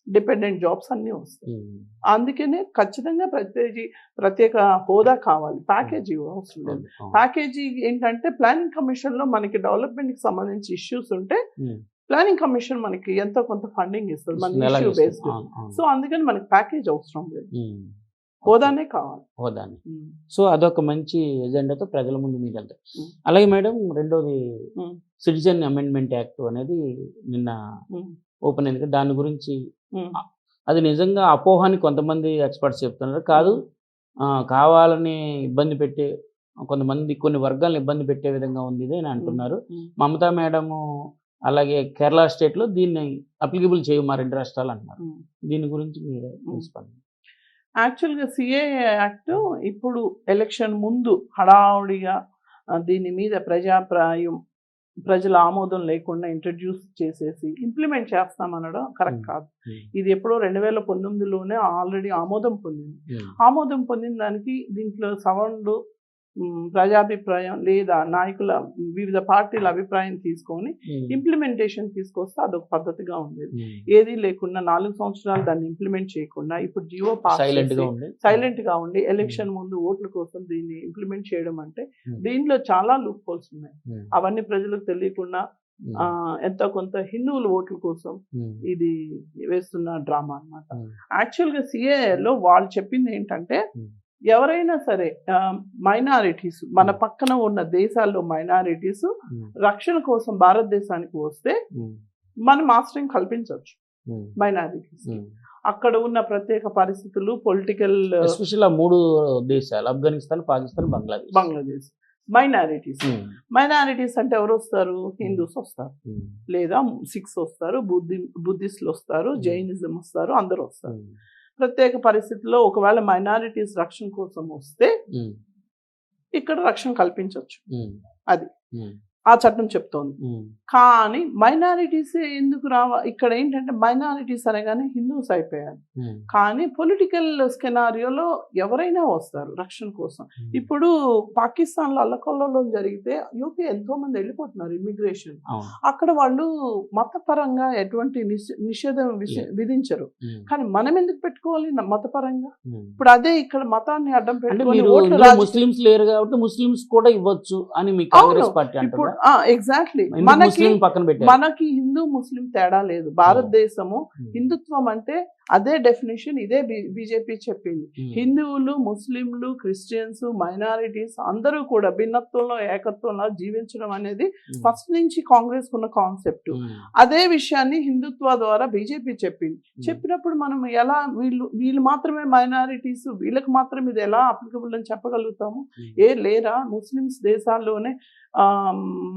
dependent jobs అన్ని వస్తాయి. అందుకనే ఖచ్చితంగా ప్రత్యేక హోదా కావాలి, ప్యాకేజీ అవసరం లేదు. ప్యాకేజీ ఏంటంటే ప్లానింగ్ కమిషన్ లో మనకి డెవలప్మెంట్ కి సంబంధించి ఇష్యూస్ ఉంటే ప్లానింగ్ కమిషన్ మనకి ఎంతో కొంత ఫండింగ్ ఇస్తుంది మన ఇష్యూ బేస్డ్. సో అందుకని మనకి ప్యాకేజ్ అవసరం లేదు, హోదానే కావాలి. సో అదొక మంచి ఎజెండాతో ప్రజల ముందు మీరు వెళ్తారు. అలాగే మేడం, రెండోది సిటిజన్ అమెండ్మెంట్ యాక్ట్ అనేది నిన్న ఓపెన్ అయింది. దాని గురించి అది నిజంగా అపోహ అని కొంతమంది ఎక్స్పర్ట్స్ చెప్తున్నారు. కాదు, కావాలని ఇబ్బంది పెట్టే కొంతమంది కొన్ని వర్గాలను ఇబ్బంది పెట్టే విధంగా ఉంది ఇది అని అంటున్నారు. మమతా మేడము అలాగే కేరళ స్టేట్లో దీన్ని అప్లికబుల్ చేయవు మా 2 రాష్ట్రాలు అంటున్నారు. దీని గురించి మీరు స్పందన? యాక్చువల్గా సిఏఏ యాక్ట్ ఇప్పుడు ఎలక్షన్ ముందు హడావుడిగా దీని మీద ప్రజల ఆమోదం లేకుండా ఇంట్రడ్యూస్ చేసేసి ఇంప్లిమెంట్ చేస్తామనడం కరెక్ట్ కాదు. ఇది ఎప్పుడో 2019లోనే ఆల్రెడీ ఆమోదం పొందింది. ఆమోదం పొందిన దానికి దీంట్లో సవరణలు, ప్రజాభిప్రాయం లేదా నాయకుల వివిధ పార్టీల అభిప్రాయం తీసుకొని ఇంప్లిమెంటేషన్ తీసుకొస్తే అదొక పద్ధతిగా ఉండేది. ఏది లేకుండా 4 సంవత్సరాలు దాన్ని ఇంప్లిమెంట్ చేయకుండా ఇప్పుడు జియో పాస్ సైలెంట్ గా ఉండి ఎలక్షన్ ముందు ఓట్ల కోసం దీన్ని ఇంప్లిమెంట్ చేయడం అంటే దీనిలో చాలా లూప్ హోల్స్ ఉన్నాయి. అవన్నీ ప్రజలకు తెలియకుండా ఎంతో కొంత హిందువుల ఓట్ల కోసం ఇది వేస్తున్న డ్రామా అన్నమాట. యాక్చువల్గా సిఏఏలో వాళ్ళు చెప్పింది ఏంటంటే ఎవరైనా సరే మైనారిటీస్ మన పక్కన ఉన్న దేశాల్లో మైనారిటీస్ రక్షణ కోసం భారతదేశానికి వస్తే మనం ఆశ్రయం కల్పించవచ్చు మైనారిటీస్. అక్కడ ఉన్న ప్రత్యేక పరిస్థితులు, పొలిటికల్, ఎస్పెషల్ 3 దేశాలు ఆఫ్ఘనిస్తాన్, పాకిస్తాన్, బంగ్లాదేశ్ మైనారిటీస్ అంటే ఎవరు వస్తారు? హిందూస్ వస్తారు, లేదా సిక్స్ వస్తారు, బుద్ధిస్టులు వస్తారు, జైనిజం వస్తారు, అందరూ వస్తారు. ప్రత్యేక పరిస్థితుల్లో ఒకవేళ మైనారిటీస్ రక్షణ కోసం వస్తే ఇక్కడ రక్షణ కల్పించవచ్చు. అది ఆ చట్టం చెప్తోంది. కానీ మైనారిటీస్ ఎందుకు ఇక్కడ ఏంటంటే మైనారిటీస్ అనగానే హిందూస్ అయిపోయారు. కానీ పొలిటికల్ స్కెనారియోలో ఎవరైనా వస్తారు రక్షణ కోసం. ఇప్పుడు పాకిస్తాన్లో అల్లకొల్లలో జరిగితే యూపీ ఎంతో మంది వెళ్ళిపోతున్నారు ఇమిగ్రేషన్. అక్కడ వాళ్ళు మతపరంగా ఎటువంటి నిషేధం విధించరు. కానీ మనం ఎందుకు పెట్టుకోవాలి మతపరంగా? ఇప్పుడు అదే ఇక్కడ మతాన్ని అడ్డం పెట్టుకోవాలి. ముస్లిమ్స్ లేరు కాబట్టి ముస్లిమ్స్ కూడా ఇవ్వచ్చు అని మీ కాంగ్రెస్ పార్టీ అంటారు. ఎగ్జాక్ట్లీ. మనకి హిందూ ముస్లిం తేడా లేదు. భారతదేశము హిందుత్వం అంటే అదే డెఫినేషన్ ఇదే బీజేపీ చెప్పింది. హిందువులు, ముస్లింలు, క్రిస్టియన్స్, మైనారిటీస్ అందరూ కూడా భిన్నత్వంలో ఏకత్వంలో జీవించడం అనేది ఫస్ట్ నుంచి కాంగ్రెస్ ఉన్న కాన్సెప్ట్. అదే విషయాన్ని హిందుత్వ ద్వారా బీజేపీ చెప్పింది. చెప్పినప్పుడు మనం ఎలా వీళ్ళు మాత్రమే మైనారిటీస్, వీళ్ళకి మాత్రం ఇది ఎలా అప్లికబుల్ అని చెప్పగలుగుతాము? లేరా ముస్లిమ్స్ దేశాల్లోనే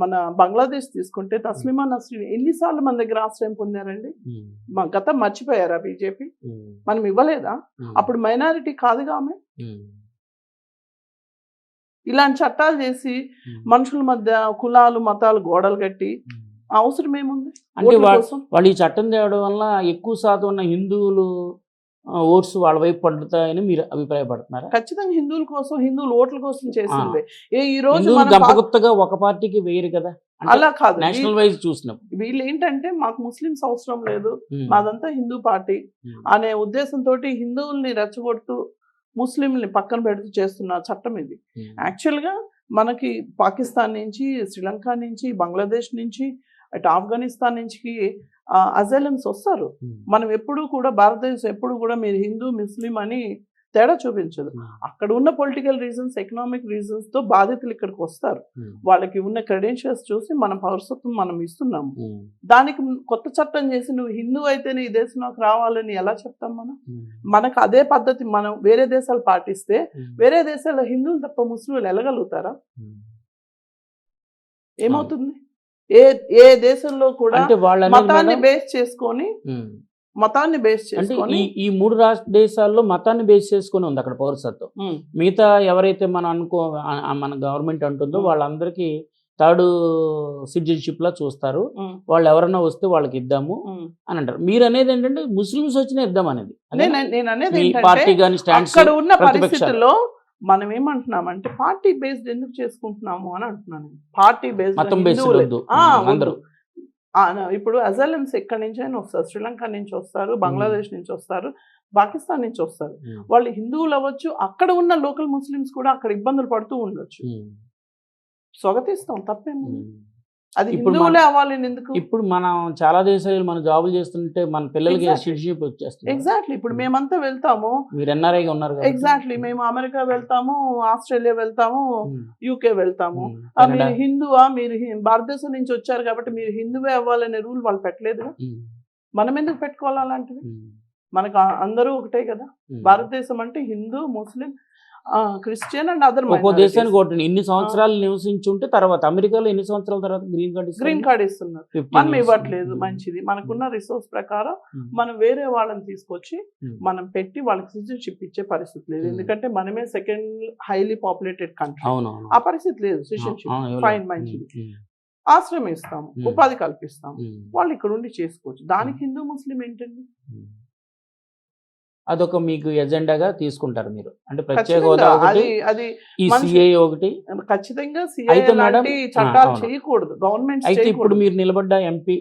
మన బంగ్లాదేశ్ తీసుకుంటే తస్లిమా నస్రీన్ ఎన్నిసార్లు మన దగ్గర ఆశ్రయం పొందారండి? మా గతం మర్చిపోయారా బీజేపీ? మనం ఇవ్వలేదా? అప్పుడు మైనారిటీ కాదుగా ఆమె. ఇలాంటి చట్టాలు చేసి మనుషుల మధ్య కులాలు, మతాలు గోడలు కట్టి అవసరం ఏముంది? అంటే వాళ్ళు ఈ చట్టం తేవడం వల్ల ఎక్కువ శాతం ఉన్న హిందువులు ఓట్స్ వాళ్ళ వైపు పడుతాయని మీరు అభిప్రాయపడుతున్నారా? ఖచ్చితంగా హిందువుల కోసం, హిందువుల ఓట్ల కోసం చేసింది. ఈ రోజు గంపగుప్తగా ఒక పార్టీకి వేయరు కదా, అలా కాదు. నేషనల్ వైజ్ చూసినప్పుడు వీళ్ళు ఏంటంటే మాకు ముస్లిమ్స్ అవసరం లేదు, మాదంతా హిందూ పార్టీ అనే ఉద్దేశంతో హిందువుల్ని రెచ్చగొడుతూ ముస్లింని పక్కన పెడుతూ చేస్తున్న చట్టం ఇది. యాక్చువల్గా మనకి పాకిస్తాన్ నుంచి, శ్రీలంక నుంచి, బంగ్లాదేశ్ నుంచి, అటు ఆఫ్ఘనిస్తాన్ నుంచి అజైలమ్స్ వస్తారు. మనం ఎప్పుడు కూడా భారతదేశం ఎప్పుడు కూడా మీరు హిందూ ముస్లిం అని తేడా చూపించదు. అక్కడ ఉన్న పొలిటికల్ రీజన్స్, ఎకనామిక్ రీజన్స్ తో బాధితులు ఇక్కడికి వస్తారు. వాళ్ళకి ఉన్న క్రెడెన్షియల్స్ చూసి మనం పౌరసత్వం మనం ఇస్తున్నాము. దానికి కొత్త చట్టం చేసి నువ్వు హిందూ అయితేనే ఈ దేశంలోకి రావాలని ఎలా చెప్తాం? మనకు అదే పద్ధతి మనం వేరే దేశాలు పాటిస్తే వేరే దేశాల్లో హిందువులు తప్ప ముస్లింలు వెళ్ళగలుగుతారా? ఏమవుతుంది? ఏ దేశంలో కూడా మతాన్ని బేస్ చేసుకొని ఈ 3 దేశాల్లో మతాన్ని బేస్ చేసుకొని ఉంది అక్కడ పౌరసత్వం. మిగతా ఎవరైతే మన గవర్నమెంట్ అంటుందో వాళ్ళందరికీ 3rd సిటిజన్షిప్ లా చూస్తారు. వాళ్ళు ఎవరన్నా వస్తే వాళ్ళకి ఇద్దాము అని అంటారు. మీరు అనేది ఏంటంటే ముస్లిమ్స్ వచ్చినా ఇద్దాం అనేది. నేను అనేది పార్టీ కానీ అక్కడ ఉన్న పరిస్థితుల్లో మనం ఏమంటున్నామంటే పార్టీ బేస్డ్ ఎందుకు చేసుకుంటున్నాము అని అంటున్నాను. పార్టీ బేస్డ్ అందరూ ఇప్పుడు అజైలమ్స్ ఎక్కడి నుంచి అయినా వస్తారు. శ్రీలంక నుంచి వస్తారు, బంగ్లాదేశ్ నుంచి వస్తారు, పాకిస్తాన్ నుంచి వస్తారు. వాళ్ళు హిందువులు అవ్వచ్చు, అక్కడ ఉన్న లోకల్ ముస్లిమ్స్ కూడా అక్కడ ఇబ్బందులు పడుతూ ఉండొచ్చు. స్వాగతిస్తాం, తప్పేముంది. అది హిందువులే అవ్వాలి ఎందుకు? ఇప్పుడు మనం చాలా దేశాలు మనం జాబులు చేస్తుంటే మన పిల్లలకి సిటిజన్షిప్ వచ్చేస్తుంది. ఎగ్జాక్ట్లీ. ఇప్పుడు మేమంతా వెళ్తాము, మీరు ఎన్ఆర్ఐగా ఉన్నారు. ఎగ్జాక్ట్లీ. మేము అమెరికా వెళ్తాము, ఆస్ట్రేలియా వెళ్తాము, యూకే వెళ్తాము. మీరు హిందువా, మీరు భారతదేశం నుంచి వచ్చారు కాబట్టి మీరు హిందువే అవ్వాలనే రూల్ వాళ్ళు పెట్టలేదు. మనం ఎందుకు పెట్టుకోవాలి అలాంటివి? మనకు అందరూ ఒకటే కదా. భారతదేశం అంటే హిందూ, ముస్లిం, క్రిస్టియన్ అండ్ అదర్ ఒక్కో దేశానికి ఒకటి ఇన్ని సంవత్సరాలు నివసించుంటే తర్వాత అమెరికాలో ఎన్ని సంవత్సరాల తర్వాత గ్రీన్ కార్డ్ ఇస్తున్నారు. మనం ఇవ్వట్లేదు. మంచిది, మనకున్న రిసోర్స్ ప్రకారం మనం వేరే వాళ్ళని తీసుకొచ్చి మనం పెట్టి వాళ్ళకి సిటిజన్షిప్ ఇచ్చే పరిస్థితి లేదు. ఎందుకంటే మనమే సెకండ్ హైలీ పాపులేటెడ్ కంట్రీ. ఆ పరిస్థితి లేదు. సిటిజన్షిప్ ఫైన్, మంచిది, ఆశ్రయం ఇస్తాము, ఉపాధి కల్పిస్తాము, వాళ్ళు ఇక్కడ ఉండి చేసుకోవచ్చు. దానికి హిందూ ముస్లిం ఏంటండి? అదొక మీకు ఎజెండాగా తీసుకుంటారు మీరు, అంటే ప్రత్యేక హోదా ఒకటి, అది ఈ సిఐ ఒకటి. ఖచ్చితంగా అయితే మేడం, చట్టాలు చేయకూడదు గవర్నమెంట్. అయితే ఇప్పుడు మీరు నిలబడ్డ ఎంపీ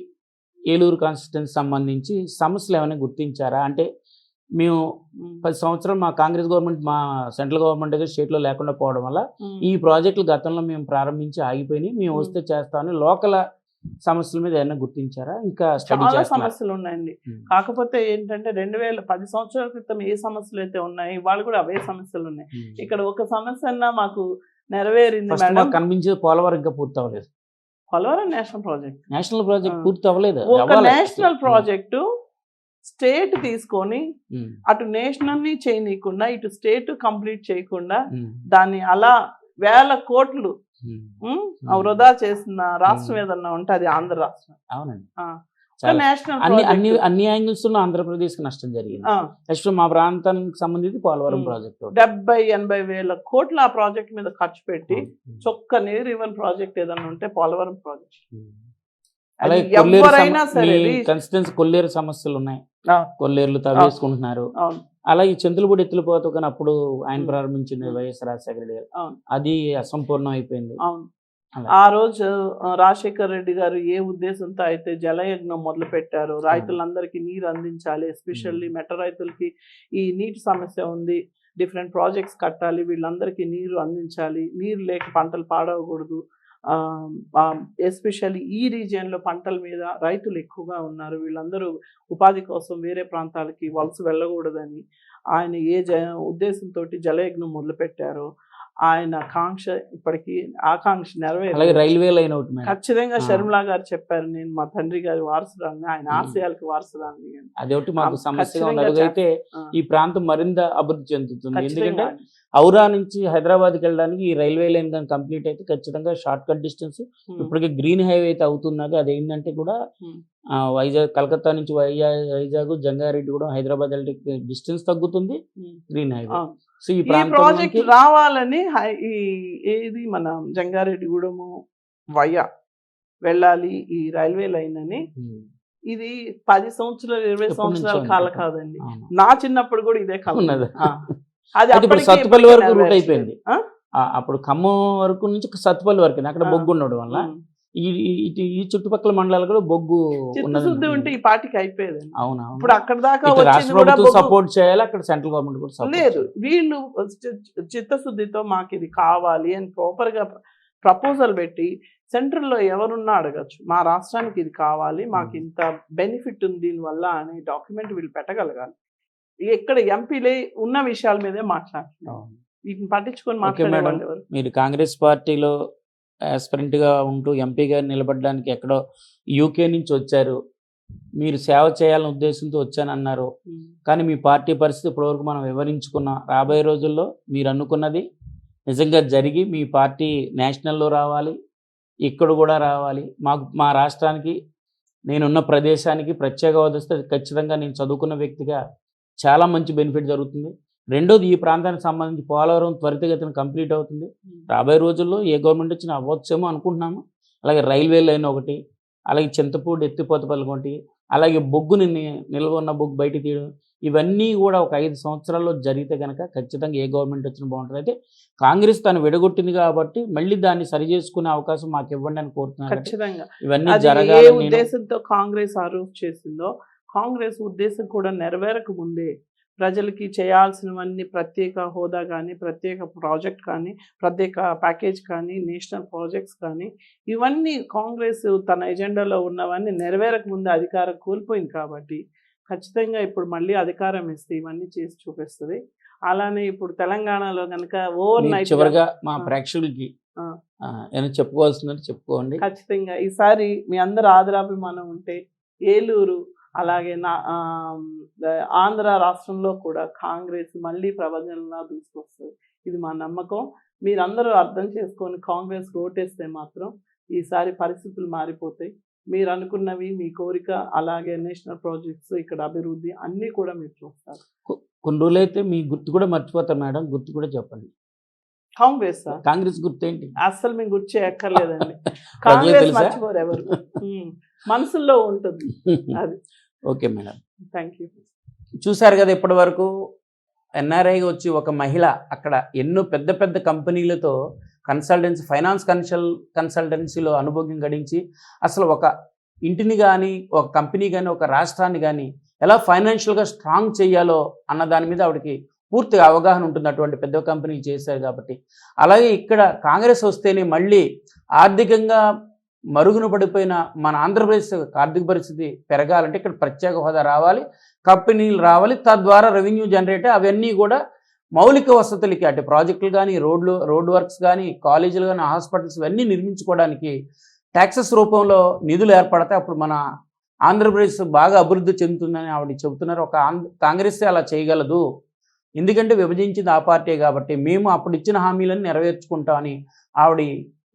ఏలూరు కాన్స్టిట్యున్సీ సంబంధించి సమస్యలు ఏమైనా గుర్తించారా? అంటే మేము 10 సంవత్సరాలు మా కాంగ్రెస్ గవర్నమెంట్, మా సెంట్రల్ గవర్నమెంట్ దగ్గర స్టేట్లో లేకుండా పోవడం వల్ల ఈ ప్రాజెక్టులు గతంలో మేము ప్రారంభించి ఆగిపోయినాయి, మేము వస్తే చేస్తామని లోకల్ సమస్యల మీద ఏమైనా గుర్తించారా? ఇంకా చాలా సమస్యలు ఉన్నాయండి. కాకపోతే ఏంటంటే 2010 సంవత్సరాల క్రితం ఏ సమస్యలు అయితే ఉన్నాయి, వాళ్ళు కూడా అవే సమస్యలు ఉన్నాయి. ఇక్కడ ఒక సమస్య అన్నా మాకు నెరవేరింది మేడం. కనిపించేది పోలవరం ఇంకా పూర్తి అవ్వలేదు. పోలవరం నేషనల్ ప్రాజెక్ట్ పూర్తి అవ్వలేదు. ఒక నేషనల్ ప్రాజెక్టు స్టేట్ తీసుకొని అటు నేషనల్ ని చేయనీయకుండా ఇటు స్టేట్ కంప్లీట్ చేయకుండా దాన్ని అలా వేల కోట్లు వృధా చేసిన రాష్ట్రం ఏదన్నా ఉంటే అది ఆంధ్ర రాష్ట్రం. అవునండి. నేషనల్ అన్ని యాంగిల్స్ లో ఆంధ్రప్రదేశ్ కి నష్టం జరిగింది. నెక్స్ట్ మా ప్రాంతానికి సంబంధించి పోలవరం ప్రాజెక్ట్ 70-80 వేల కోట్లు ఆ ప్రాజెక్ట్ మీద ఖర్చు పెట్టి చొక్క నీరు ఇవ్వని ప్రాజెక్ట్ ఏదన్నా ఉంటే పోలవరం ప్రాజెక్ట్. ఎవరైనా సరే కన్స్టిట్యున్సీ కొల్లేరు సమస్యలు ఉన్నాయి, కొల్లేరులు తవ్వేసుకుంటున్నారు. అలాగే చింతలపూడి ఎత్తులపోత కానీ అప్పుడు ఆయన ప్రారంభించిన వైఎస్ రాజశేఖర రెడ్డి గారు, అది అసంపూర్ణం అయిపోయింది. ఆ రోజు రాజశేఖర రెడ్డి గారు ఏ ఉద్దేశంతో అయితే జలయజ్ఞం మొదలు పెట్టారు, రైతులందరికీ నీరు అందించాలి, ఎస్పెషల్లీ మెట్ట రైతులకి ఈ నీటి సమస్య ఉంది, డిఫరెంట్ ప్రాజెక్ట్స్ కట్టాలి, వీళ్ళందరికీ నీరు అందించాలి, నీరు లేక పంటలు పాడవకూడదు, ఎస్పెషల్లీ ఈ రీజియన్లో పంటల మీద రైతులు ఎక్కువగా ఉన్నారు, వీళ్ళందరూ ఉపాధి కోసం వేరే ప్రాంతాలకి వలస వెళ్ళకూడదని ఆయన ఉద్దేశంతో జలయజ్ఞం మొదలుపెట్టారో ఆయన కాంక్ష ఇప్పటికీ ఆకాంక్ష నెరవేరు. రైల్వే లైన్ ఒకటి ఖచ్చితంగా షర్మిలా గారు చెప్పారు, నేను మా తండ్రి గారి వారసురాన్ని, ఆయన ఆశయాలకు వారసురాన్ని. అదొకటి మాకు సమస్య. అయితే ఈ ప్రాంతం మరింత అభివృద్ధి చెందుతుంది. ఎందుకంటే ఔరా నుంచి హైదరాబాద్కి వెళ్ళడానికి ఈ రైల్వే లైన్ కానీ కంప్లీట్ అయితే ఖచ్చితంగా షార్ట్ కట్ డిస్టెన్స్. ఇప్పటికే గ్రీన్ హైవే అయితే అవుతున్నది, అదేంటంటే కూడా వైజాగ్, కలకత్తా నుంచి వైజాగ్, జంగారెడ్డి కూడా హైదరాబాద్ వెళ్ళే డిస్టెన్స్ తగ్గుతుంది, గ్రీన్ హైవే. సో ఈ ప్రాజెక్ట్ రావాలని ఏది మన జంగారెడ్డిగూడెము వయ్యా వెళ్ళాలి ఈ రైల్వే లైన్ అని, ఇది 10 సంవత్సరాలు 20 సంవత్సరాల కాల కాదండి. నా చిన్నప్పుడు కూడా ఇదే కాలం ఉన్నది. అది ఇప్పుడు సత్తుపల్లి వరకు రూట్ అయిపోయింది. అప్పుడు ఖమ్మం వరకు నుంచి సత్తుపల్లి వరకు అక్కడ బొగ్గు ఉండడం వల్ల ఈ చుట్టుపక్కల మండలాలు కూడా బొగ్గు చిత్తశుద్ధి ఉంటే ఈ పార్టీకి అయిపోయేది. అవునా? ఇప్పుడు అక్కడ దాకా రాష్ట్ర ప్రభుత్వం సపోర్ట్ చేయాలి, అక్కడ సెంట్రల్ గవర్నమెంట్ కూడా లేదు. వీళ్ళు చిత్తశుద్ధితో మాకు ఇది కావాలి అని ప్రాపర్ గా ప్రపోజల్ పెట్టి సెంట్రల్లో ఎవరున్నా అడగచ్చు, మా రాష్ట్రానికి ఇది కావాలి, మాకు ఇంత బెనిఫిట్ ఉంది దీనివల్ల అనే డాక్యుమెంట్ వీళ్ళు పెట్టగలగాలి. ఎక్కడ ఎంపీలే ఉన్న విషయాల మీదే మాట్లాడుతున్నారు, వీటిని పట్టించుకొని మాట్లాడేవాళ్ళు ఎవరు? మీరు కాంగ్రెస్ పార్టీలో ఆస్పిరెంట్ గా ఉంటూ ఎంపీగా నిలబడడానికి ఎక్కడో యూకే నుంచి వచ్చారు, మీరు సేవ చేయాలనే ఉద్దేశంతో వచ్చానన్నారు. కానీ మీ పార్టీ పరిస్థితి ఇప్పటివరకు మనం వివరించుకున్నాం. రాబోయే రోజుల్లో మీరు అనుకున్నది నిజంగా జరిగి మీ పార్టీ నేషనల్లో రావాలి, ఇక్కడ కూడా రావాలి, మా రాష్ట్రానికి, నేనున్న ప్రదేశానికి ప్రత్యేక హోదా వస్తే ఖచ్చితంగా నేను చదువుకున్న వ్యక్తిగా చాలా మంచి బెనిఫిట్ జరుగుతుంది. రెండోది, ఈ ప్రాంతానికి సంబంధించి పోలవరం త్వరితగతిన కంప్లీట్ అవుతుంది. రాబోయే రోజుల్లో ఏ గవర్నమెంట్ వచ్చినా అవ్వచ్చేమో అనుకుంటున్నాము. అలాగే రైల్వే లైన్ ఒకటి, అలాగే చింతపూడి ఎత్తిపోతపల్లి ఒకటి, అలాగే బొగ్గుని నిల్వ ఉన్న బొగ్గు బయట తీయడం, ఇవన్నీ కూడా ఒక 5 సంవత్సరాల్లో జరిగితే కనుక ఖచ్చితంగా ఏ గవర్నమెంట్ వచ్చినా బాగుంటుంది. అయితే కాంగ్రెస్ తను విడగొట్టింది కాబట్టి మళ్ళీ దాన్ని సరి చేసుకునే అవకాశం మాకు ఇవ్వండి అని కోరుతున్నాను. ఖచ్చితంగా ఇవన్నీ జరగాలి. ఉద్దేశంతో కాంగ్రెస్ ఆరోప్ చేసిందో కాంగ్రెస్ ఉద్దేశం కూడా నెరవేరక ముందే ప్రజలకి చేయాల్సినవన్నీ ప్రత్యేక హోదా కానీ, ప్రత్యేక ప్రాజెక్ట్ కానీ, ప్రత్యేక ప్యాకేజ్ కానీ, నేషనల్ ప్రాజెక్ట్స్ కానీ, ఇవన్నీ కాంగ్రెస్ తన ఎజెండాలో ఉన్నవన్నీ నెరవేరక ముందే అధికారం కోల్పోయింది. కాబట్టి ఖచ్చితంగా ఇప్పుడు మళ్ళీ అధికారం ఇస్తే ఇవన్నీ చేసి చూపిస్తుంది. అలానే ఇప్పుడు తెలంగాణలో కనుక ఓవర్ నైట్ చివరిగా మా ప్రేక్షకులకి ఏమైనా చెప్పుకోవాల్సిందని చెప్పుకోండి. ఖచ్చితంగా ఈసారి మీ అందరు ఆదరాభిమానం ఉంటే ఏలూరు అలాగే ఆంధ్ర రాష్ట్రంలో కూడా కాంగ్రెస్ మళ్ళీ ప్రపంచంలా దూసుకొస్తుంది. ఇది మా నమ్మకం. మీరందరూ అర్థం చేసుకొని కాంగ్రెస్ ఓటేస్తే మాత్రం ఈసారి పరిస్థితులు మారిపోతాయి. మీరు అనుకున్నవి మీ కోరిక, అలాగే నేషనల్ ప్రాజెక్ట్స్, ఇక్కడ అభివృద్ధి అన్నీ కూడా మీరు చూస్తారు. కొన్ని రోజులైతే మీ గుర్తు కూడా మర్చిపోతారు మేడం, గుర్తు కూడా చెప్పండి. కాంగ్రెస్ కాంగ్రెస్ గుర్తు ఏంటి? అస్సలు మేము గుర్తు చేయక్కర్లేదండి. కాంగ్రెస్ మర్చిపోరు ఎవరు, మనసుల్లో ఉంటుంది అది. Okay madam, thank you. చూశారు కదా ఇప్పటి వరకు ఎన్ఆర్ఐగా వచ్చి ఒక మహిళ అక్కడ ఎన్నో పెద్ద పెద్ద కంపెనీలతో కన్సల్టెన్సీ, ఫైనాన్స్ కన్సల్టెన్సీలో అనుభవం గడించి అసలు ఒక ఇంటిని కానీ, ఒక కంపెనీ కానీ, ఒక రాష్ట్రాన్ని కానీ ఎలా ఫైనాన్షియల్గా స్ట్రాంగ్ చేయాలో అన్న దాని మీద ఆవిడకి పూర్తిగా అవగాహన ఉంటుంది. అటువంటి పెద్ద కంపెనీలు చేశారు కాబట్టి. అలాగే ఇక్కడ కాంగ్రెస్ వస్తేనే మళ్ళీ ఆర్థికంగా మరుగున పడిపోయిన మన ఆంధ్రప్రదేశ్ ఆర్థిక పరిస్థితి పెరగాలంటే ఇక్కడ ప్రత్యేక హోదా రావాలి, కంపెనీలు రావాలి, తద్వారా రెవెన్యూ జనరేట్, అవన్నీ కూడా మౌలిక వసతులకి, అంటే ప్రాజెక్టులు కానీ, రోడ్ వర్క్స్ కానీ, కాలేజీలు కానీ, హాస్పిటల్స్ ఇవన్నీ నిర్మించుకోవడానికి ట్యాక్సెస్ రూపంలో నిధులు ఏర్పడతాయి. అప్పుడు మన ఆంధ్రప్రదేశ్ బాగా అభివృద్ధి చెందుతుందని ఆవిడ చెబుతున్నారు. ఒక కాంగ్రెస్ అలా చేయగలదు, ఎందుకంటే విభజించింది ఆ పార్టీ కాబట్టి మేము అప్పుడు ఇచ్చిన హామీలను నెరవేర్చుకుంటామని ఆవిడ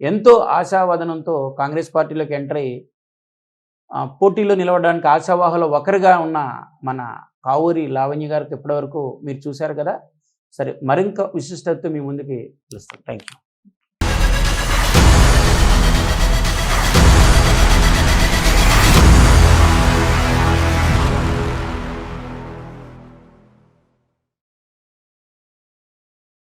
ఎంతో ఆశావదనంతో కాంగ్రెస్ పార్టీలోకి ఎంటర్ అయ్యి పోటీలో నిలవడానికి ఆశావాహులో ఒకరిగా ఉన్న మన కావూరి లావణ్య గారికి ఇప్పటివరకు మీరు చూశారు కదా. సరే, మరింత విశిష్టతతో మీ ముందుకి పిలుస్తాం. Thank you.